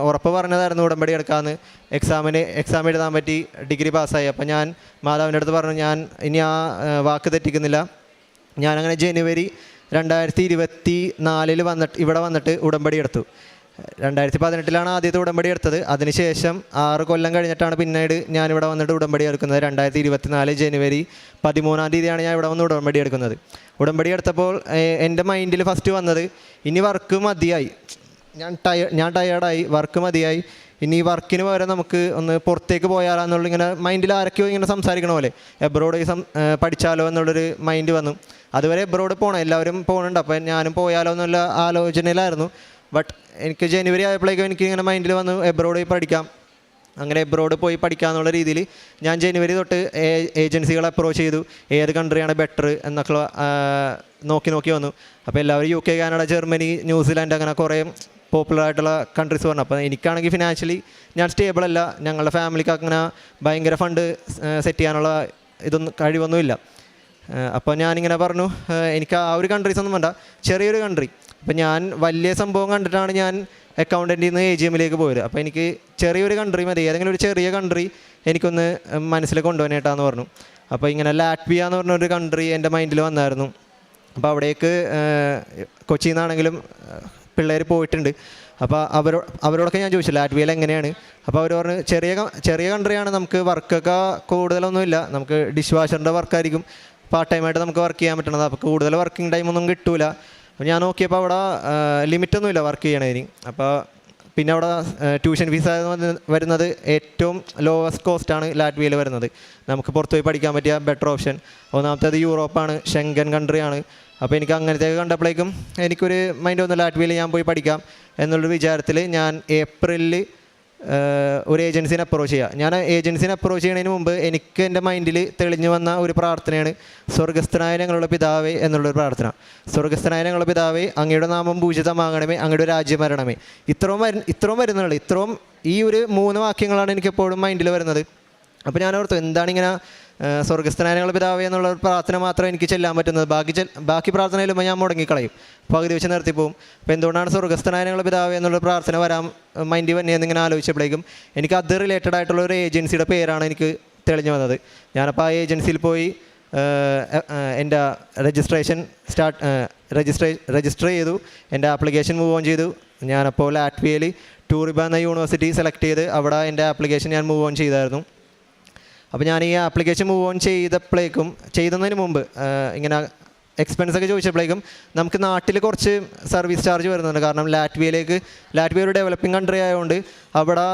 ഉറപ്പ് പറഞ്ഞതായിരുന്നു ഉടമ്പടി എടുക്കാമെന്ന്. എക്സാം എഴുതാൻ പറ്റി, ഡിഗ്രി പാസ്സായി. അപ്പോൾ ഞാൻ മാതാവിൻ്റെ അടുത്ത് പറഞ്ഞു, ഞാൻ ഇനി ആ വാക്ക് തെറ്റിക്കുന്നില്ല, ഞാനങ്ങനെ ജനുവരി 2024 ഇവിടെ വന്നിട്ട് ഉടമ്പടി എടുത്തു. 2018 ആദ്യത്തെ ഉടമ്പടി എടുത്തത്. അതിനുശേഷം 6 കൊല്ലം കഴിഞ്ഞിട്ടാണ് പിന്നീട് ഞാനിവിടെ വന്നിട്ട് ഉടമ്പടി എടുക്കുന്നത്. 2024 ജനുവരി 13 ഞാൻ ഇവിടെ വന്ന് ഉടമ്പടി എടുക്കുന്നത്. ഉടമ്പടി എടുത്തപ്പോൾ എൻ്റെ മൈൻഡിൽ ഫസ്റ്റ് വന്നത്, ഇനി വർക്ക് മതിയായി, ഞാൻ ടയേർഡായി, വർക്ക് മതിയായി, ഇനി വർക്കിന് പകരം നമുക്ക് ഒന്ന് പുറത്തേക്ക് പോയാലോ എന്നുള്ള ഇങ്ങനെ മൈൻഡിൽ ആരൊക്കെയോ ഇങ്ങനെ സംസാരിക്കണ പോലെ എബ്രോഡ് പഠിച്ചാലോ എന്നുള്ളൊരു മൈൻഡ് വന്നു. അതുവരെ എബ്രോഡ് പോകണം, എല്ലാവരും പോകുന്നുണ്ട്, അപ്പോൾ ഞാനും പോയാലോ എന്നുള്ള ആലോചനയിലായിരുന്നു. ബട്ട് എനിക്ക് ജനുവരി ആയപ്പോഴേക്കും എനിക്ക് ഇങ്ങനെ മൈൻഡിൽ വന്നു എബ്രോഡ് പോയി പഠിക്കാം. അങ്ങനെ എബ്രോഡ് പോയി പഠിക്കാമെന്നുള്ള രീതിയിൽ ഞാൻ ജനുവരി തൊട്ട് ഏജൻസികളെ അപ്രോച്ച് ചെയ്തു, ഏത് കൺട്രിയാണ് ബെറ്റർ എന്നൊക്കെ നോക്കി വന്നു. അപ്പോൾ എല്ലാവരും UK, കാനഡ, ജർമ്മനി, ന്യൂസിലാൻഡ് അങ്ങനെ കുറേ പോപ്പുലർ ആയിട്ടുള്ള കൺട്രീസ് പറഞ്ഞു. അപ്പോൾ എനിക്കാണെങ്കിൽ ഫിനാൻഷ്യലി ഞാൻ സ്റ്റേബിൾ അല്ല, ഞങ്ങളുടെ ഫാമിലിക്ക് അങ്ങനെ ഭയങ്കര ഫണ്ട് സെറ്റ് ചെയ്യാനുള്ള കഴിവൊന്നുമില്ല. അപ്പോൾ ഞാനിങ്ങനെ പറഞ്ഞു, എനിക്ക് ആ ഒരു കൺട്രീസ് ഒന്നും വേണ്ട, ചെറിയൊരു കൺട്രി. അപ്പോൾ ഞാൻ വലിയ സംഭവം കണ്ടിട്ടാണ് ഞാൻ അക്കൗണ്ടൻറ്റിൽ നിന്ന് AGMലേക്ക് പോയത്. അപ്പോൾ എനിക്ക് ചെറിയൊരു കൺട്രി മതി, ഏതെങ്കിലും ഒരു ചെറിയ കൺട്രി എനിക്കൊന്ന് മനസ്സിൽ കൊണ്ടുപോകാനായിട്ടാന്ന് പറഞ്ഞു. അപ്പോൾ ഇങ്ങനെ ലാറ്റ്വിയ എന്ന് പറഞ്ഞൊരു കൺട്രി എൻ്റെ മൈൻഡിൽ വന്നായിരുന്നു. അപ്പോൾ അവിടേക്ക് കൊച്ചിയിൽ നിന്നാണെങ്കിലും പിള്ളേർ പോയിട്ടുണ്ട്. അപ്പോൾ അവരോടൊക്കെ ഞാൻ ചോദിച്ചു ലാറ്റ്വിയയിൽ എങ്ങനെയാണ്. അപ്പോൾ അവർ പറഞ്ഞു ചെറിയ കൺട്രിയാണ്, നമുക്ക് വർക്കൊക്കെ കൂടുതലൊന്നുമില്ല, നമുക്ക് ഡിഷ് വാഷറിൻ്റെ വർക്കായിരിക്കും പാർട്ട് ടൈമായിട്ട് നമുക്ക് വർക്ക് ചെയ്യാൻ പറ്റണത്, അപ്പോൾ കൂടുതൽ വർക്കിംഗ് ടൈമൊന്നും കിട്ടൂല. അപ്പോൾ ഞാൻ നോക്കിയപ്പോൾ അവിടെ ലിമിറ്റൊന്നുമില്ല വർക്ക് ചെയ്യണതിന്. അപ്പോൾ പിന്നെ അവിടെ ട്യൂഷൻ ഫീസ് വരുന്നത് ഏറ്റവും ലോവസ്റ്റ് കോസ്റ്റാണ് ലാറ്റ്വിയയിൽ വരുന്നത്. നമുക്ക് പുറത്ത് പോയി പഠിക്കാൻ പറ്റിയ ബെറ്റർ ഓപ്ഷൻ. ഒന്നാമത്തേത് യൂറോപ്പാണ്, ഷെങ്കൻ കൺട്രിയാണ്. അപ്പോൾ എനിക്ക് അങ്ങനത്തേക്ക് കണ്ടപ്പോഴേക്കും എനിക്കൊരു മൈൻഡ് വന്നു, ലാറ്റ്വിയയിൽ ഞാൻ പോയി പഠിക്കാം എന്നുള്ളൊരു വിചാരത്തിൽ ഞാൻ ഏപ്രിലിൽ ഒരു ഏജൻസിനെ അപ്രോച്ച് ചെയ്യുക. ഞാൻ ഏജൻസിനെ അപ്രോച്ച് ചെയ്യുന്നതിന് മുമ്പ് എനിക്ക് എൻ്റെ മൈൻഡിൽ തെളിഞ്ഞു വന്ന ഒരു പ്രാർത്ഥനയാണ് സ്വർഗസ്ഥനായ ഞങ്ങളുടെ പിതാവേ എന്നുള്ളൊരു പ്രാർത്ഥന. സ്വർഗസ്ഥനായ ഞങ്ങളുടെ പിതാവേ, അങ്ങയുടെ നാമം പൂജിതമാകണമേ, അങ്ങയുടെ രാജ്യം വരണമേ. ഇത്രയും വരുന്നുള്ളൂ. ഈ ഒരു 3 വാക്യങ്ങളാണ് എനിക്കെപ്പോഴും മൈൻഡിൽ വരുന്നത്. അപ്പോൾ ഞാൻ ഓർത്തു, എന്താണിങ്ങനെ സ്വർഗസ്ഥനായ ഞങ്ങളുടെ പിതാവേ എന്നുള്ള പ്രാർത്ഥന മാത്രം എനിക്ക് ചെല്ലാൻ പറ്റുന്നത്, ബാക്കി പ്രാർത്ഥനയിലും ഞാൻ മുടങ്ങിക്കളയും, പകുതി വെച്ച് നിർത്തിപ്പോവും. അപ്പോൾ എന്തുകൊണ്ടാണ് സ്വർഗസ്ഥനായ ഞങ്ങളുടെ പിതാവേ എന്നുള്ള പ്രാർത്ഥന വരാൻ മൈൻഡിൽ വന്നതെന്നിങ്ങനെ ആലോചിച്ചപ്പോഴേക്കും എനിക്ക് അത് റിലേറ്റഡ് ആയിട്ടുള്ള ഒരു ഏജൻസിയുടെ പേരാണ് എനിക്ക് തെളിഞ്ഞു വന്നത്. ഞാനപ്പോൾ ആ ഏജൻസിയിൽ പോയി എൻ്റെ രജിസ്റ്റർ ചെയ്തു, എൻ്റെ ആപ്ലിക്കേഷൻ മൂവ് ഓൺ ചെയ്തു. ഞാനപ്പോൾ ലാറ്റ്വിയയിൽ ടൂറിബ എന്ന യൂണിവേഴ്സിറ്റി സെലക്ട് ചെയ്ത് അവിടെ എൻ്റെ ആപ്ലിക്കേഷൻ ഞാൻ മൂവ് ഓൺ ചെയ്തായിരുന്നു. അപ്പോൾ ഞാൻ ഈ ആപ്ലിക്കേഷൻ മൂവ് ഓൺ ചെയ്തതിന് മുമ്പ് ഇങ്ങനെ എക്സ്പെൻസൊക്കെ ചോദിച്ചപ്പോഴേക്കും നമുക്ക് നാട്ടിൽ കുറച്ച് സർവീസ് ചാർജ് വരുന്നുണ്ട്. കാരണം ലാറ്റ്വിയ ഒരു ഡെവലപ്പിംഗ് കൺട്രി ആയതുകൊണ്ട് അവിടെ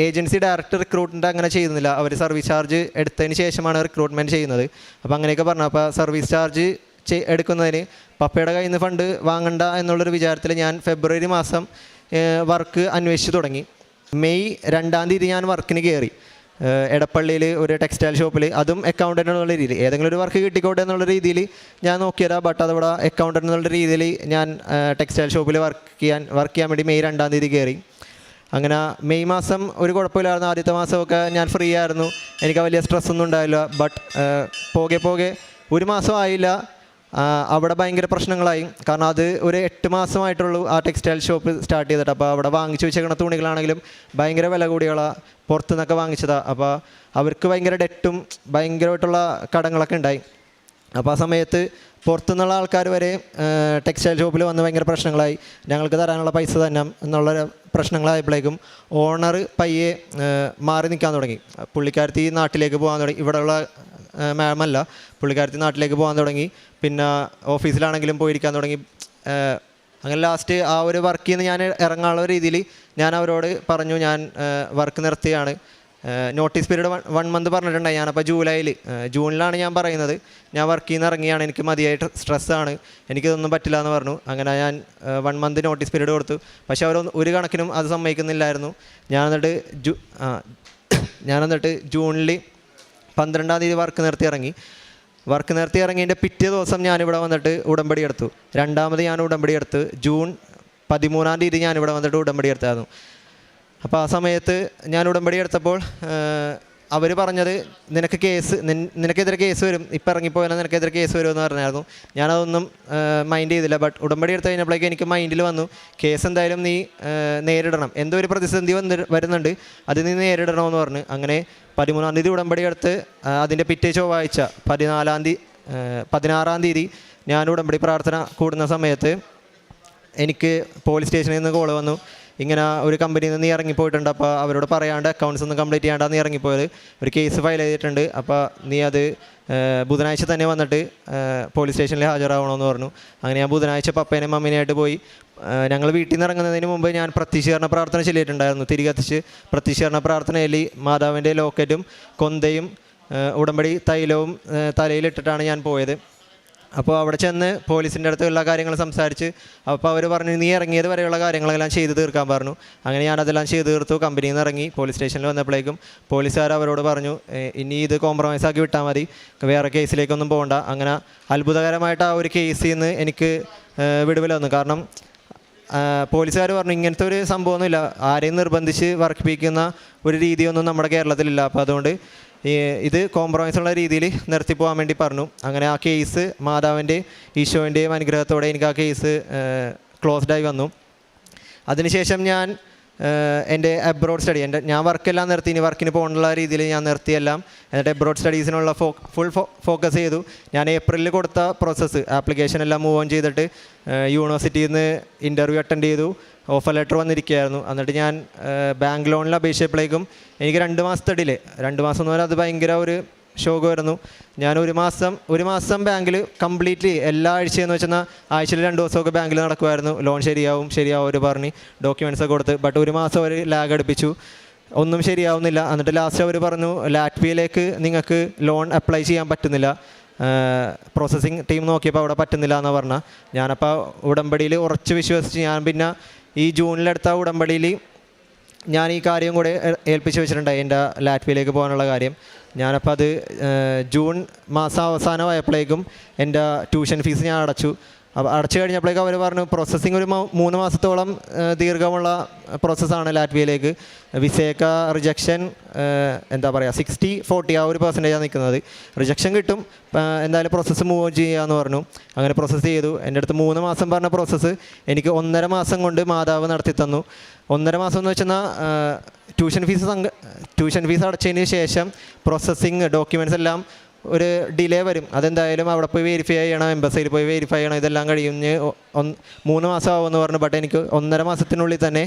ഏജൻസി ഡയറക്റ്റ് റിക്രൂട്ട്മെൻറ്റ് അങ്ങനെ ചെയ്യുന്നില്ല. അവർ സർവീസ് ചാർജ് എടുത്തതിന് ശേഷമാണ് റിക്രൂട്ട്മെൻറ്റ് ചെയ്യുന്നത്. അപ്പോൾ അങ്ങനെയൊക്കെ പറഞ്ഞു. അപ്പോൾ സർവീസ് ചാർജ് എടുക്കുന്നതിന് പപ്പയുടെ കയ്യിൽ നിന്ന് ഫണ്ട് വാങ്ങണ്ട എന്നുള്ളൊരു വിചാരത്തിൽ ഞാൻ ഫെബ്രുവരി മാസം വർക്ക് അന്വേഷിച്ച് തുടങ്ങി. മെയ് 2 ഞാൻ വർക്കിന് കയറി. എടപ്പള്ളിയിൽ ഒരു ടെക്സ്റ്റൈൽ ഷോപ്പിൽ, അതും അക്കൗണ്ടൻ്റ് എന്നുള്ള രീതിയിൽ ഏതെങ്കിലും ഒരു വർക്ക് കിട്ടിക്കോട്ടെ എന്നുള്ള രീതിയിൽ ഞാൻ നോക്കിയതാ. ബട്ട് അതവിടെ അക്കൗണ്ടൻ്റ് എന്നുള്ള രീതിയിൽ ഞാൻ ടെക്സ്റ്റൈൽ ഷോപ്പിൽ വർക്ക് ചെയ്യാൻ വേണ്ടി മെയ് 2 കയറി. അങ്ങനെ മെയ് മാസം ഒരു കുഴപ്പമില്ലായിരുന്നു. ആദ്യത്തെ മാസമൊക്കെ ഞാൻ ഫ്രീ ആയിരുന്നു, എനിക്ക് വലിയ സ്ട്രെസ്സൊന്നും ഉണ്ടായില്ല. ബട്ട് പോകെ 1 മാസം ആയില്ല, അവിടെ ഭയങ്കര പ്രശ്നങ്ങളായി. കാരണം അത് ഒരു 8 മാസമായിട്ടുള്ളൂ ആ ടെക്സ്റ്റൈൽ ഷോപ്പ് സ്റ്റാർട്ട് ചെയ്തിട്ട്. അപ്പോൾ അവിടെ വാങ്ങിച്ചു വെച്ചേക്കുന്ന തുണികളാണെങ്കിലും ഭയങ്കര വില കൂടിയുള്ള പുറത്തുനിന്നൊക്കെ വാങ്ങിച്ചതാണ്. അപ്പോൾ അവർക്ക് ഭയങ്കര ഡെറ്റും ഭയങ്കരമായിട്ടുള്ള കടങ്ങളൊക്കെ ഉണ്ടായി. അപ്പോൾ ആ സമയത്ത് പുറത്തുനിന്നുള്ള ആൾക്കാർ വരെ ടെക്സ്റ്റൈൽ ഷോപ്പിൽ വന്ന് ഭയങ്കര പ്രശ്നങ്ങളായി. ഞങ്ങൾക്ക് തരാനുള്ള പൈസ തന്നെ എന്നുള്ള പ്രശ്നങ്ങളായപ്പോഴേക്കും ഓണർ പയ്യെ മാറി നിൽക്കാൻ തുടങ്ങി. പുള്ളിക്കാരത്തി നാട്ടിലേക്ക് പോകാൻ തുടങ്ങി. ഇവിടെയുള്ള മാമല്ല, പുള്ളിക്കാരത്തി നാട്ടിലേക്ക് പോകാൻ തുടങ്ങി. പിന്നെ ഓഫീസിലാണെങ്കിലും പോയിരിക്കാൻ തുടങ്ങി. അങ്ങനെ ലാസ്റ്റ് ആ ഒരു വർക്കിൽ നിന്ന് ഞാൻ ഇറങ്ങാനുള്ള രീതിയിൽ ഞാൻ അവരോട് പറഞ്ഞു, ഞാൻ വർക്ക് നിർത്തിയാണ്. നോട്ടീസ് പീരീഡ് 1 മന്ത് പറഞ്ഞിട്ടുണ്ടായി. ഞാനപ്പോൾ ജൂണിലാണ് ഞാൻ പറയുന്നത്, ഞാൻ വർക്കിൽ നിന്ന് ഇറങ്ങിയാണ്, എനിക്ക് മതിയായിട്ട് സ്ട്രെസ്സാണ്, എനിക്കിതൊന്നും പറ്റില്ല എന്ന് പറഞ്ഞു. അങ്ങനെ ഞാൻ 1 മന്ത് നോട്ടീസ് പീരീഡ് കൊടുത്തു. പക്ഷേ അവർ ഒരു കണക്കിനും അത് സമ്മതിക്കുന്നില്ലായിരുന്നു. ഞാൻ എന്നിട്ട് ജൂണിൽ 12 വർക്ക് നിർത്തി ഇറങ്ങി. ഇറങ്ങിയതിൻ്റെ പിറ്റേ ദിവസം ഞാനിവിടെ വന്നിട്ട് ഉടമ്പടി എടുത്തു. 2ാമത് ഞാൻ ഉടമ്പടി എടുത്ത് ജൂൺ 13 ഞാനിവിടെ വന്നിട്ട് ഉടമ്പടി എടുത്തായിരുന്നു. അപ്പോൾ ആ സമയത്ത് ഞാൻ ഉടമ്പടി എടുത്തപ്പോൾ അവർ പറഞ്ഞത്, നിനക്കെതിരെ കേസ് വരും, ഇപ്പം ഇറങ്ങിപ്പോയാൽ നിനക്കെതിരെ കേസ് വരുമെന്ന് പറഞ്ഞായിരുന്നു. ഞാനതൊന്നും മൈൻഡ് ചെയ്തില്ല. ബട്ട് ഉടമ്പടി എടുത്ത് കഴിഞ്ഞപ്പോഴേക്കും എനിക്ക് മൈൻഡിൽ വന്നു, കേസ് എന്തായാലും നീ നേരിടണം, എന്തോ ഒരു പ്രതിസന്ധി വരുന്നുണ്ട്, അത് നീ നേരിടണമെന്ന് പറഞ്ഞു. അങ്ങനെ 13 ഉടമ്പടി എടുത്ത് അതിൻ്റെ പിറ്റേ ചൊവ്വാഴ്ച 14 16-ാം തീയതി ഞാൻ ഉടമ്പടി പ്രാർത്ഥന കൂടുന്ന സമയത്ത് എനിക്ക് പോലീസ് സ്റ്റേഷനിൽ നിന്ന് കോൾ വന്നു. ഇങ്ങനെ ഒരു കമ്പനിയിൽ നിന്ന് ഇറങ്ങിപ്പോയിട്ടുണ്ട്, അപ്പോൾ അവരോട് പറയാണ്ട് അക്കൗണ്ട്സ് ഒന്നും കംപ്ലീറ്റ് ചെയ്യാണ്ടാന്ന് ഇറങ്ങിപ്പോയത്, ഒരു കേസ് ഫയൽ ചെയ്തിട്ടുണ്ട്, അപ്പോൾ നീ അത് ബുധനാഴ്ച തന്നെ വന്നിട്ട് പോലീസ് സ്റ്റേഷനിൽ ഹാജരാവണമെന്ന് പറഞ്ഞു. അങ്ങനെ ഞാൻ ബുധനാഴ്ച പപ്പേനെയും മമ്മീനായിട്ട് പോയി. ഞങ്ങൾ വീട്ടിൽ നിന്ന് ഇറങ്ങുന്നതിന് മുമ്പ് ഞാൻ പ്രത്യക്ഷീകരണ പ്രാർത്ഥന ചൊല്ലിയിട്ടുണ്ടായിരുന്നു. തിരികത്തിച്ച് പ്രത്യക്ഷീകരണ പ്രാർത്ഥനയിൽ മാതാവിൻ്റെ ലോക്കറ്റും കൊന്തയും ഉടമ്പടി തൈലവും തലയിലിട്ടിട്ടാണ് ഞാൻ പോയത്. അപ്പോൾ അവിടെ ചെന്ന് പോലീസിൻ്റെ അടുത്ത് എല്ലാ കാര്യങ്ങളും സംസാരിച്ച്, അപ്പോൾ അവർ പറഞ്ഞു നീ ഇറങ്ങിയത് വരെയുള്ള കാര്യങ്ങളെല്ലാം ചെയ്ത് തീർക്കാൻ പറഞ്ഞു. അങ്ങനെ ഞാനതെല്ലാം ചെയ്ത് തീർത്തു. കമ്പനിയിൽ നിന്ന് ഇറങ്ങി പോലീസ് സ്റ്റേഷനിൽ വന്നപ്പോഴേക്കും പോലീസുകാർ അവരോട് പറഞ്ഞു ഇനി ഇത് കോംപ്രമൈസ് ആക്കി വിട്ടാൽ മതി, വേറെ കേസിലേക്കൊന്നും പോകണ്ട. അങ്ങനെ അത്ഭുതകരമായിട്ട് ആ ഒരു കേസിൽ നിന്ന് എനിക്ക് വിടുതൽ വന്നു. കാരണം പോലീസുകാർ പറഞ്ഞു ഇങ്ങനത്തെ ഒരു സംഭവമൊന്നുമില്ല, ആരെയും നിർബന്ധിച്ച് വർക്കിപ്പിക്കുന്ന ഒരു രീതിയൊന്നും നമ്മുടെ കേരളത്തിലില്ല, അപ്പോൾ അതുകൊണ്ട് ഇത് കോംപ്രമൈസുള്ള രീതിയിൽ നിർത്തിപ്പോകാൻ വേണ്ടി പറഞ്ഞു. അങ്ങനെ ആ കേസ് മാതാവിൻ്റെ ഈശോൻ്റെയും അനുഗ്രഹത്തോടെ എനിക്ക് ആ കേസ് ക്ലോസ്ഡായി വന്നു. അതിനുശേഷം ഞാൻ എൻ്റെ അബ്രോഡ് സ്റ്റഡി, ഞാൻ വർക്കെല്ലാം നിർത്തി, ഇനി വർക്കിന് പോകാനുള്ള രീതിയിൽ ഞാൻ നിർത്തിയെല്ലാം. എന്നിട്ട് അബ്രോഡ് സ്റ്റഡീസിനുള്ള ഫുൾ ഫോക്കസ് ചെയ്തു. ഞാൻ ഏപ്രിലിൽ കൊടുത്ത പ്രോസസ്സ് ആപ്ലിക്കേഷൻ എല്ലാം മൂവ് ഓൺ ചെയ്തിട്ട് യൂണിവേഴ്സിറ്റിയിൽ നിന്ന് ഇൻ്റർവ്യൂ അറ്റൻഡ് ചെയ്തു. ഓഫർ ലെറ്റർ വന്നിരിക്കുകയായിരുന്നു. എന്നിട്ട് ഞാൻ ബാങ്ക് ലോണിൽ അപേക്ഷിച്ചപ്പോഴേക്കും എനിക്ക് 2 മാസത്തെ ഡിലേ. 2 മാസം എന്ന് പറഞ്ഞാൽ അത് ഭയങ്കര ഒരു ഷോക്കായിരുന്നു. ഞാൻ ഒരു മാസം ബാങ്കിൽ കംപ്ലീറ്റ്ലി എല്ലാ ആഴ്ചയെന്ന് വെച്ചാൽ ആഴ്ചയിൽ 2 ദിവസമൊക്കെ ബാങ്കിൽ നടക്കുമായിരുന്നു. ലോൺ ശരിയാവും അവർ പറഞ്ഞ് ഡോക്യുമെൻറ്റ്സൊക്കെ കൊടുത്ത്. ബട്ട് ഒരു മാസം അവർ ലാഗ് അടുപ്പിച്ചു, ഒന്നും ശരിയാവുന്നില്ല. എന്നിട്ട് ലാസ്റ്റ് അവർ പറഞ്ഞു ലാറ്റ്വിയയിലേക്ക് നിങ്ങൾക്ക് ലോൺ അപ്ലൈ ചെയ്യാൻ പറ്റുന്നില്ല, പ്രോസസ്സിങ് ടീം നോക്കിയപ്പോൾ അവിടെ പറ്റുന്നില്ല എന്ന് പറഞ്ഞാൽ. ഞാനപ്പോൾ ഉടമ്പടിയിൽ ഉറച്ച് വിശ്വസിച്ച് ഞാൻ പിന്നെ ഈ ജൂണിലെടുത്ത ഉടമ്പടിയിൽ ഞാൻ ഈ കാര്യം കൂടെ ഏൽപ്പിച്ച് വെച്ചിട്ടുണ്ടായി, എൻ്റെ ലാറ്റ്വിയയിലേക്ക് പോകാനുള്ള കാര്യം. ഞാനപ്പോൾ അത് ജൂൺ മാസം അവസാനമായപ്പോഴേക്കും എൻ്റെ ട്യൂഷൻ ഫീസ് ഞാൻ അടച്ചു. അപ്പോൾ അടച്ചു കഴിഞ്ഞപ്പോഴേക്കും അവർ പറഞ്ഞു പ്രോസസ്സിങ് ഒരു 3 മാസത്തോളം ദീർഘമുള്ള പ്രോസസ്സാണ് ലാറ്റ്വിയയിലേക്ക്. വിസയൊക്കെ റിജക്ഷൻ എന്താ പറയുക 60-40 ആ ഒരു പെർസെൻറ്റേജാണ് നിൽക്കുന്നത്. റിജക്ഷൻ കിട്ടും, എന്തായാലും പ്രോസസ്സ് മൂവ് ഓൺ ചെയ്യുകയെന്ന് പറഞ്ഞു. അങ്ങനെ പ്രോസസ്സ് ചെയ്തു. എൻ്റെ അടുത്ത് 3 മാസം പറഞ്ഞ പ്രോസസ്സ് എനിക്ക് 1.5 മാസം കൊണ്ട് മാതാവ് നടത്തി തന്നു. 1.5 മാസം എന്ന് വെച്ചാൽ ട്യൂഷൻ ഫീസ് അടച്ചതിന് ശേഷം പ്രോസസ്സിങ് ഡോക്യുമെൻറ്റ്സ് എല്ലാം ഒരു ഡിലേ വരും. അതെന്തായാലും അവിടെ പോയി വെരിഫൈ ചെയ്യണം, എംബസിയിൽ പോയി വെരിഫൈ ചെയ്യണം, ഇതെല്ലാം കഴിഞ്ഞ് 3 മാസം ആവുമെന്ന് പറഞ്ഞു. ബട്ട് എനിക്ക് 1.5 മാസത്തിനുള്ളിൽ തന്നെ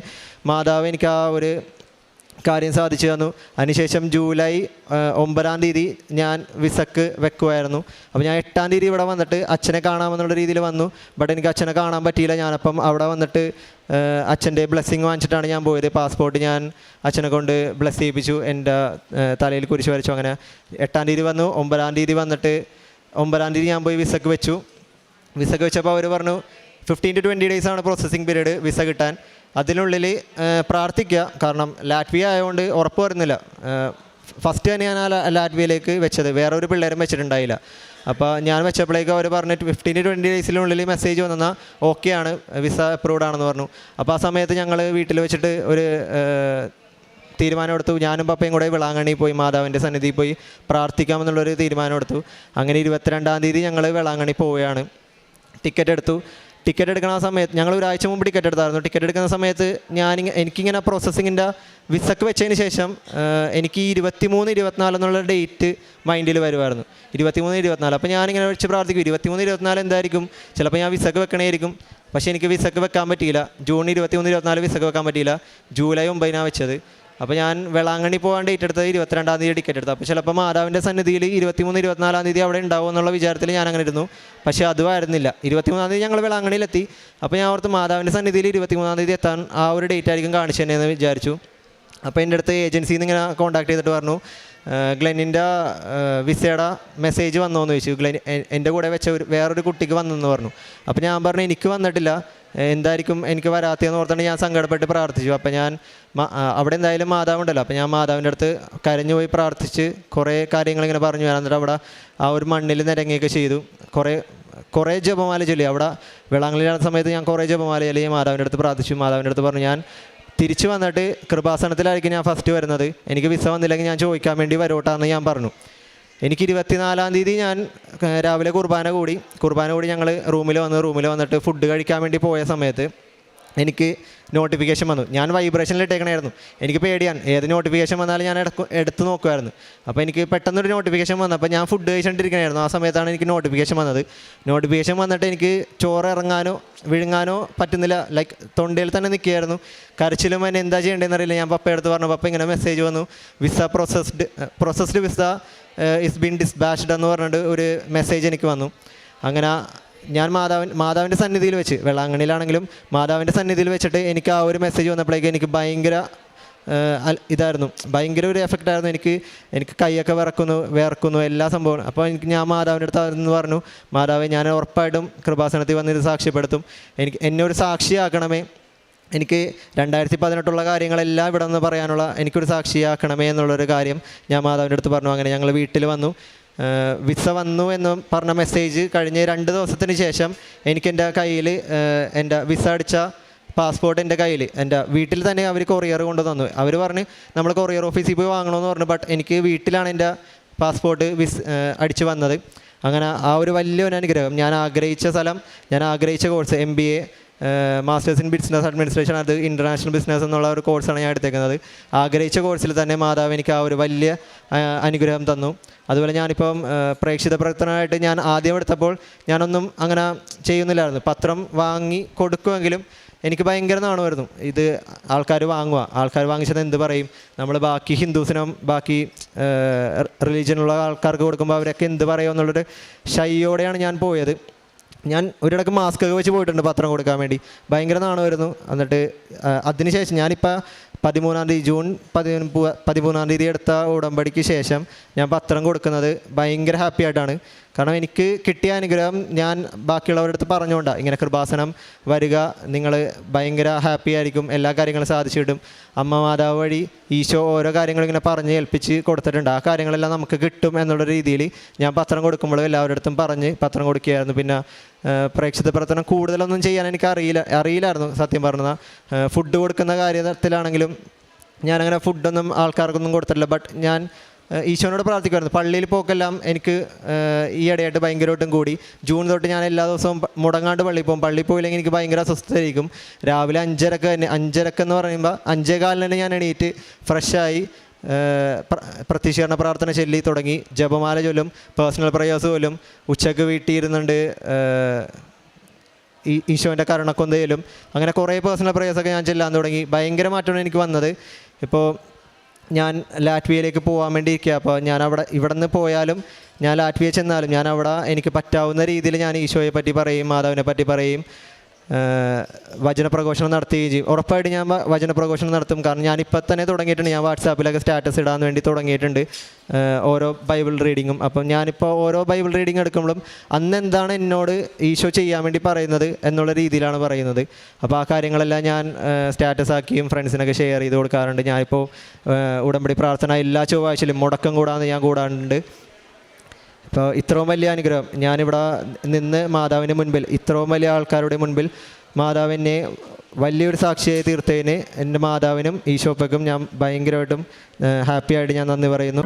മാതാവ് എനിക്ക് ആ ഒരു കാര്യം സാധിച്ചു തന്നു. അതിനുശേഷം ജൂലൈ 9-ാം തീയതി ഞാൻ വിസക്ക് വെക്കുമായിരുന്നു. അപ്പോൾ ഞാൻ 8-ാം തീയതി ഇവിടെ വന്നിട്ട് അച്ഛനെ കാണാമെന്നുള്ള രീതിയിൽ വന്നു. ബട്ട് എനിക്ക് അച്ഛനെ കാണാൻ പറ്റിയില്ല. ഞാനപ്പം അവിടെ വന്നിട്ട് അച്ഛൻ്റെ ബ്ലെസ്സിങ് വാങ്ങിച്ചിട്ടാണ് ഞാൻ പോയത്. പാസ്പോർട്ട് ഞാൻ അച്ഛനെ കൊണ്ട് ബ്ലെസ് ചെയ്യിപ്പിച്ചു, എൻ്റെ തലയിൽ കുരിശ് വരച്ചു. അങ്ങനെ 8-ാം തീയതി വന്നു. 9-ാം തീയതി വന്നിട്ട് 9-ാം തീയതി ഞാൻ പോയി വിസക്ക് വെച്ചു. വിസക്ക് വെച്ചപ്പോൾ അവർ പറഞ്ഞു 15 to 20 ഡേയ്സാണ് പ്രോസസ്സിങ് പീരീഡ് വിസ കിട്ടാൻ. അതിനുള്ളിൽ പ്രാർത്ഥിക്കുക, കാരണം ലാറ്റ്വിയ ആയതുകൊണ്ട് ഉറപ്പ് വരുന്നില്ല. ഫസ്റ്റ് തന്നെ ഞാൻ ആ ലാറ്റ്വിയയിലേക്ക് വെച്ചത്, വേറെ ഒരു പിള്ളേരും വെച്ചിട്ടുണ്ടായില്ല. അപ്പോൾ ഞാൻ വെച്ചപ്പോഴേക്കും അവർ പറഞ്ഞിട്ട് 15 to 20 ഡേയ്സിനുള്ളിൽ മെസ്സേജ് വന്നാൽ ഓക്കെയാണ്, വിസ അപ്രൂവ്ഡ് ആണെന്ന് പറഞ്ഞു. അപ്പോൾ ആ സമയത്ത് ഞങ്ങൾ വീട്ടിൽ വെച്ചിട്ട് ഒരു തീരുമാനമെടുത്തു. ഞാനും പപ്പയും കൂടെ വേളാങ്കണ്ണി പോയി മാതാവിൻ്റെ സന്നിധിയിൽ പോയി പ്രാർത്ഥിക്കാമെന്നുള്ളൊരു തീരുമാനമെടുത്തു. അങ്ങനെ 22-ാം തീയതി ഞങ്ങൾ വേളാങ്കണ്ണി പോവുകയാണ്. ടിക്കറ്റ് എടുക്കുന്ന സമയത്ത് ഞങ്ങൾ ഒരാഴ്ച മുമ്പ് ടിക്കറ്റ് എടുത്തായിരുന്നു. ടിക്കറ്റ് എടുക്കുന്ന സമയത്ത് എനിക്കിങ്ങനെ പ്രോസസ്സിങ്ങിൻ്റെ വിസക്ക് വെച്ചതിന് ശേഷം എനിക്ക് 23-24 എന്നുള്ള ഡേറ്റ് മൈൻഡിൽ വരുമായിരുന്നു. 23-24. അപ്പോൾ ഞാനിങ്ങനെ വെച്ച് പ്രാർത്ഥിക്കും 23-24 എന്തായിരിക്കും, ചിലപ്പോൾ ഞാൻ വിസക്ക് വെക്കണമായിരിക്കും. പക്ഷേ എനിക്ക് വിസക്ക് വെക്കാൻ പറ്റിയില്ല. ജൂൺ 23-24 വിസക്ക് വെക്കാൻ പറ്റിയില്ല. ജൂലൈ 9-നാണ് വെച്ചത്. അപ്പോൾ ഞാൻ വേളാങ്കണ്ണി പോകാൻ ഡേറ്റ് എടുത്തത് 22-ാം തീയതി ടിക്കറ്റ് എടുത്തു. അപ്പോൾ ചിലപ്പോൾ മാതാവിൻ്റെ സന്നിധിയിൽ 23-24 തീയതി അവിടെ ഉണ്ടാവും എന്നുള്ള വിചാരത്തിൽ ഞാൻ അങ്ങനെ ഇരുന്നു. പക്ഷേ അതുമായിരുന്നില്ല. 23-ാം തീയതി ഞങ്ങൾ വേളാങ്കണ്ണിയിലെത്തി. അപ്പോൾ ഞാൻ ഓർത്ത് മാതാവിൻ്റെ സന്നിധിയിൽ 23-ാം തീയതി എത്താൻ ആ ഒരു ഡേറ്റ് ആയിരിക്കും കാണിച്ചു തന്നെയെന്ന് വിചാരിച്ചു. അപ്പോൾ എൻ്റെ അടുത്ത് ഏജൻസിയിൽ നിന്ന് ഇങ്ങനെ കോൺടാക്ട് ചെയ്തിട്ട് പറഞ്ഞു ഗ്ലെന്നിൻ്റെ വിസയുടെ മെസ്സേജ് വന്നോന്ന് ചോദിച്ചു. എൻ്റെ കൂടെ വെച്ച വേറൊരു കുട്ടിക്ക് വന്നെന്ന് പറഞ്ഞു. അപ്പോൾ ഞാൻ പറഞ്ഞു എനിക്ക് വന്നിട്ടില്ല, എന്തായിരിക്കും എനിക്ക് വരാത്തതെന്ന് ഓർത്തുകൊണ്ട് ഞാൻ സങ്കടപ്പെട്ട് പ്രാർത്ഥിച്ചു. അപ്പോൾ ഞാൻ അവിടെ എന്തായാലും മാതാവുണ്ടല്ലോ, അപ്പോൾ ഞാൻ മാതാവിൻ്റെ അടുത്ത് കരഞ്ഞു പോയി പ്രാർത്ഥിച്ച് കുറേ കാര്യങ്ങളിങ്ങനെ പറഞ്ഞു. എന്നിട്ട് അവിടെ ആ ഒരു മണ്ണിൽ നിരങ്ങിയൊക്കെ ചെയ്തു. കുറേ ജപമാല ചൊല്ലി. അവിടെ വേളാങ്കണ്ണിയിലാത്ത സമയത്ത് ഞാൻ കുറേ ജപമാല ചൊല്ലി മാതാവിൻ്റെ അടുത്ത് പ്രാർത്ഥിച്ചു. മാതാവിൻ്റെ അടുത്ത് പറഞ്ഞു ഞാൻ തിരിച്ചു വന്നിട്ട് കൃപാസനത്തിലായിരിക്കും ഞാൻ ഫസ്റ്റ് വരുന്നത്, എനിക്ക് വിസ വന്നില്ലെങ്കിൽ ഞാൻ ചോദിക്കാൻ വേണ്ടി വരോട്ടാന്ന് ഞാൻ പറഞ്ഞു. എനിക്ക് 24-ാം തീയതി ഞാൻ രാവിലെ കുർബാന കൂടി ഞങ്ങൾ റൂമിൽ വന്നിട്ട് ഫുഡ് കഴിക്കാൻ വേണ്ടി പോയ സമയത്ത് എനിക്ക് നോട്ടിഫിക്കേഷൻ വന്നു. ഞാൻ വൈബ്രേഷനിൽ ഇട്ടേക്കണമായിരുന്നു. എനിക്ക് പേടിയാണ്, ഏത് നോട്ടിഫിക്കേഷൻ വന്നാലും ഞാൻ എടുത്ത് നോക്കുമായിരുന്നു. അപ്പോൾ എനിക്ക് പെട്ടെന്നൊരു നോട്ടിഫിക്കേഷൻ വന്നു. അപ്പോൾ ഞാൻ ഫുഡ് കഴിച്ചുകൊണ്ടിരിക്കണമായിരുന്നു. ആ സമയത്താണ് എനിക്ക് നോട്ടിഫിക്കേഷൻ വന്നത്. നോട്ടിഫിക്കേഷൻ വന്നിട്ട് എനിക്ക് ചോറ് ഇറങ്ങാനോ വിഴുങ്ങാനോ പറ്റുന്നില്ല. ലൈക്ക് തൊണ്ടയിൽ തന്നെ നിൽക്കുകയായിരുന്നു. കരച്ചിലും എന്നെ എന്താ ചെയ്യേണ്ടതെന്ന് അറിയില്ല. ഞാൻ പപ്പ എടുത്ത് പറഞ്ഞു, പപ്പ ഇങ്ങനെ മെസ്സേജ് വന്നു, visa processed visa is been dispatched എന്ന് പറഞ്ഞിട്ട് ഒരു മെസ്സേജ് എനിക്ക് വന്നു. അങ്ങനെ ഞാൻ മാതാവിൻ്റെ സന്നിധിയിൽ വെച്ച്, വെള്ളാങ്കണ്ണിയിലാണെങ്കിലും മാതാവിൻ്റെ സന്നിധിയിൽ വെച്ചിട്ട് എനിക്ക് ആ ഒരു മെസ്സേജ് വന്നപ്പോഴേക്കും എനിക്ക് ഭയങ്കര ഇതായിരുന്നു, ഭയങ്കര ഒരു എഫക്റ്റായിരുന്നു. എനിക്ക് കൈയൊക്കെ വിറക്കുന്നു എല്ലാ സംഭവവും. അപ്പോൾ ഞാൻ മാതാവിൻ്റെ അടുത്ത് പറഞ്ഞു, മാതാവേ, ഞാൻ ഉറപ്പായിട്ടും കൃപാസനത്തിൽ വന്നിത് സാക്ഷ്യപ്പെടുത്തും, എന്നെ ഒരു സാക്ഷിയാക്കണമേ, എനിക്ക് 2018 കാര്യങ്ങളെല്ലാം ഇവിടെ നിന്ന് പറയാനുള്ള എനിക്കൊരു സാക്ഷിയാക്കണമേ എന്നുള്ളൊരു കാര്യം ഞാൻ മാതാവിൻ്റെ അടുത്ത് പറഞ്ഞു. അങ്ങനെ ഞങ്ങൾ വീട്ടിൽ വന്നു. വിസ വന്നു എന്ന് പറഞ്ഞ മെസ്സേജ് കഴിഞ്ഞ് 2 ദിവസത്തിന് ശേഷം എനിക്ക് എൻ്റെ കയ്യിൽ എൻ്റെ വിസ അടിച്ച പാസ്പോർട്ട് എൻ്റെ കയ്യിൽ, എൻ്റെ വീട്ടിൽ തന്നെ അവർ കൊറിയർ കൊണ്ട് തന്നു. അവർ പറഞ്ഞ് നമ്മൾ കൊറിയർ ഓഫീസിൽ പോയി വാങ്ങണമെന്ന് പറഞ്ഞു. ബട്ട് എനിക്ക് വീട്ടിലാണ് എൻ്റെ പാസ്പോർട്ട് അടിച്ച് വന്നത്. അങ്ങനെ ആ ഒരു വലിയൊരു അനുഗ്രഹം, ഞാൻ ആഗ്രഹിച്ച സ്ഥലം, ഞാൻ ആഗ്രഹിച്ച course MBA masters in business administration, അത് ഇൻ്റർനാഷണൽ ബിസിനസ് എന്നുള്ള ഒരു കോഴ്സാണ് ഞാൻ എടുത്തേക്കുന്നത്. ആഗ്രഹിച്ച കോഴ്സിൽ തന്നെ മാതാവ് എനിക്ക് ആ ഒരു വലിയ അനുഗ്രഹം തന്നു. അതുപോലെ ഞാനിപ്പം പ്രേക്ഷിത പ്രവർത്തനമായിട്ട് ഞാൻ ആദ്യം എടുത്തപ്പോൾ ഞാനൊന്നും അങ്ങനെ ചെയ്യുന്നില്ലായിരുന്നു. പത്രം വാങ്ങി കൊടുക്കുമെങ്കിലും എനിക്ക് ഭയങ്കര നാണമായിരുന്നു. ഇത് ആൾക്കാർ വാങ്ങിച്ചത് എന്ത് പറയും, നമ്മൾ ബാക്കി ഹിന്ദുസിനും ബാക്കി റിലീജിയനുള്ള ആൾക്കാർക്ക് കൊടുക്കുമ്പോൾ അവരൊക്കെ എന്ത് പറയും എന്നുള്ളൊരു ഷൈയോടെയാണ് ഞാൻ പോയത്. ഞാൻ ഒരിടക്ക് മാസ്ക് ഒക്കെ വെച്ച് പോയിട്ടുണ്ട് പത്രം കൊടുക്കാൻ വേണ്ടി. ഭയങ്കര നാണമായിരുന്നു. എന്നിട്ട് അതിനുശേഷം ഞാനിപ്പോൾ 13-ാം തീയതി ജൂൺ 13-ാം തീയതി എടുത്ത ഉടമ്പടിക്ക് ശേഷം ഞാൻ പത്രം കൊടുക്കുന്നത് ഭയങ്കര ഹാപ്പി ആയിട്ടാണ്. കാരണം എനിക്ക് കിട്ടിയ അനുഗ്രഹം ഞാൻ ബാക്കിയുള്ളവരുടെ അടുത്ത് പറഞ്ഞുകൊണ്ടാണ്. ഇങ്ങനെ കൃപാസനം വരിക, നിങ്ങൾ ഭയങ്കര ഹാപ്പി ആയിരിക്കും, എല്ലാ കാര്യങ്ങളും സാധിച്ചു കിട്ടും. അമ്മ മാതാവ് വഴി ഈശോ ഓരോ കാര്യങ്ങളും ഇങ്ങനെ പറഞ്ഞ് ഏൽപ്പിച്ച് കൊടുത്തിട്ടുണ്ട്. ആ കാര്യങ്ങളെല്ലാം നമുക്ക് കിട്ടും എന്നുള്ള രീതിയിൽ ഞാൻ പത്രം കൊടുക്കുമ്പോഴും എല്ലാവരുടെ അടുത്തും പറഞ്ഞ് പത്രം കൊടുക്കുകയായിരുന്നു. പിന്നെ പ്രേക്ഷിത പ്രവർത്തനം കൂടുതലൊന്നും ചെയ്യാൻ എനിക്ക് അറിയില്ലായിരുന്നു സത്യം പറഞ്ഞാൽ. ഫുഡ് കൊടുക്കുന്ന കാര്യത്തിലാണെങ്കിലും ഞാനങ്ങനെ ഫുഡൊന്നും ആൾക്കാർക്കൊന്നും കൊടുത്തിട്ടില്ല. ബട്ട് ഞാൻ ഈശോനോട് പ്രാർത്ഥിക്കുമായിരുന്നു. പള്ളിയിൽ പോക്കെല്ലാം എനിക്ക് ഈ ഇടയായിട്ട് ഭയങ്കരമായിട്ടും കൂടി. ജൂൺ തൊട്ട് ഞാൻ എല്ലാ ദിവസവും മുടങ്ങാണ്ട് പള്ളിയിൽ പോകും. പള്ളിയിൽ പോയില്ലെങ്കിൽ എനിക്ക് ഭയങ്കര അസ്വസ്ഥതയായിരിക്കും. രാവിലെ 5:30 എന്ന് പറയുമ്പോൾ 5:15 തന്നെ ഞാൻ എണീറ്റ് ഫ്രഷായി പ്രത്യക്ഷീകരണ പ്രാർത്ഥന ചൊല്ലി തുടങ്ങി. ജപമാല ചൊല്ലും, പേഴ്സണൽ പ്രയേഴ്സ് പോലും. ഉച്ചക്ക് വീട്ടിൽ ഇരുന്നുണ്ട് ഈശോൻ്റെ കരുണക്കൊന്ത ചൊല്ലും. അങ്ങനെ കുറേ പേഴ്സണൽ പ്രയേഴ്സൊക്കെ ഞാൻ ചെല്ലാൻ തുടങ്ങി. ഭയങ്കര മാറ്റമാണ് എനിക്ക് വന്നത്. ഇപ്പോൾ ഞാൻ ലാറ്റ്വിയയിലേക്ക് പോകാൻ വേണ്ടി ഇരിക്കുക. അപ്പോൾ ഞാൻ ഇവിടെ നിന്ന് പോയാലും ഞാൻ ലാറ്റ്വിയ ചെന്നാലും ഞാൻ അവിടെ എനിക്ക് പറ്റാവുന്ന രീതിയിൽ ഞാൻ ഈശോയെ പറ്റി പറയും, മാതാവിനെ പറ്റി പറയും, വചനപ്രഘോഷണം നടത്തുകയും ചെയ്യും. ഉറപ്പായിട്ട് ഞാൻ വചനപ്രഘോഷണം നടത്തും. കാരണം ഞാനിപ്പോൾ തന്നെ തുടങ്ങിയിട്ടുണ്ട്. ഞാൻ വാട്സാപ്പിലൊക്കെ സ്റ്റാറ്റസ് ഇടാൻ വേണ്ടി തുടങ്ങിയിട്ടുണ്ട് ഓരോ ബൈബിൾ റീഡിങ്ങും. അപ്പം ഞാനിപ്പോൾ ഓരോ ബൈബിൾ റീഡിങ് എടുക്കുമ്പോഴും അന്ന് എന്താണ് എന്നോട് ഈശോ ചെയ്യാൻ വേണ്ടി പറയുന്നത് എന്നുള്ള രീതിയിലാണ് പറയുന്നത്. അപ്പോൾ ആ കാര്യങ്ങളെല്ലാം ഞാൻ സ്റ്റാറ്റസ് ആക്കിയും ഫ്രണ്ട്സിനൊക്കെ ഷെയർ ചെയ്ത് കൊടുക്കാറുണ്ട്. ഞാനിപ്പോൾ ഉടമ്പടി പ്രാർത്ഥന എല്ലാ ചൊവ്വാഴ്ചയിലും മുടക്കം ഞാൻ കൂടാറുണ്ട്. ഇപ്പോൾ ഇത്രയും വലിയ അനുഗ്രഹം ഞാനിവിടെ നിന്ന് മാതാവിൻ്റെ മുൻപിൽ, ഇത്രയും വലിയ ആൾക്കാരുടെ മുൻപിൽ മാതാവിനെ വലിയൊരു സാക്ഷിയായി തീർത്തതിന് എൻ്റെ മാതാവിനും ഈശോപ്പയ്ക്കും ഞാൻ ഭയങ്കരമായിട്ടും ഹാപ്പിയായിട്ട് ഞാൻ നന്ദി പറയുന്നു.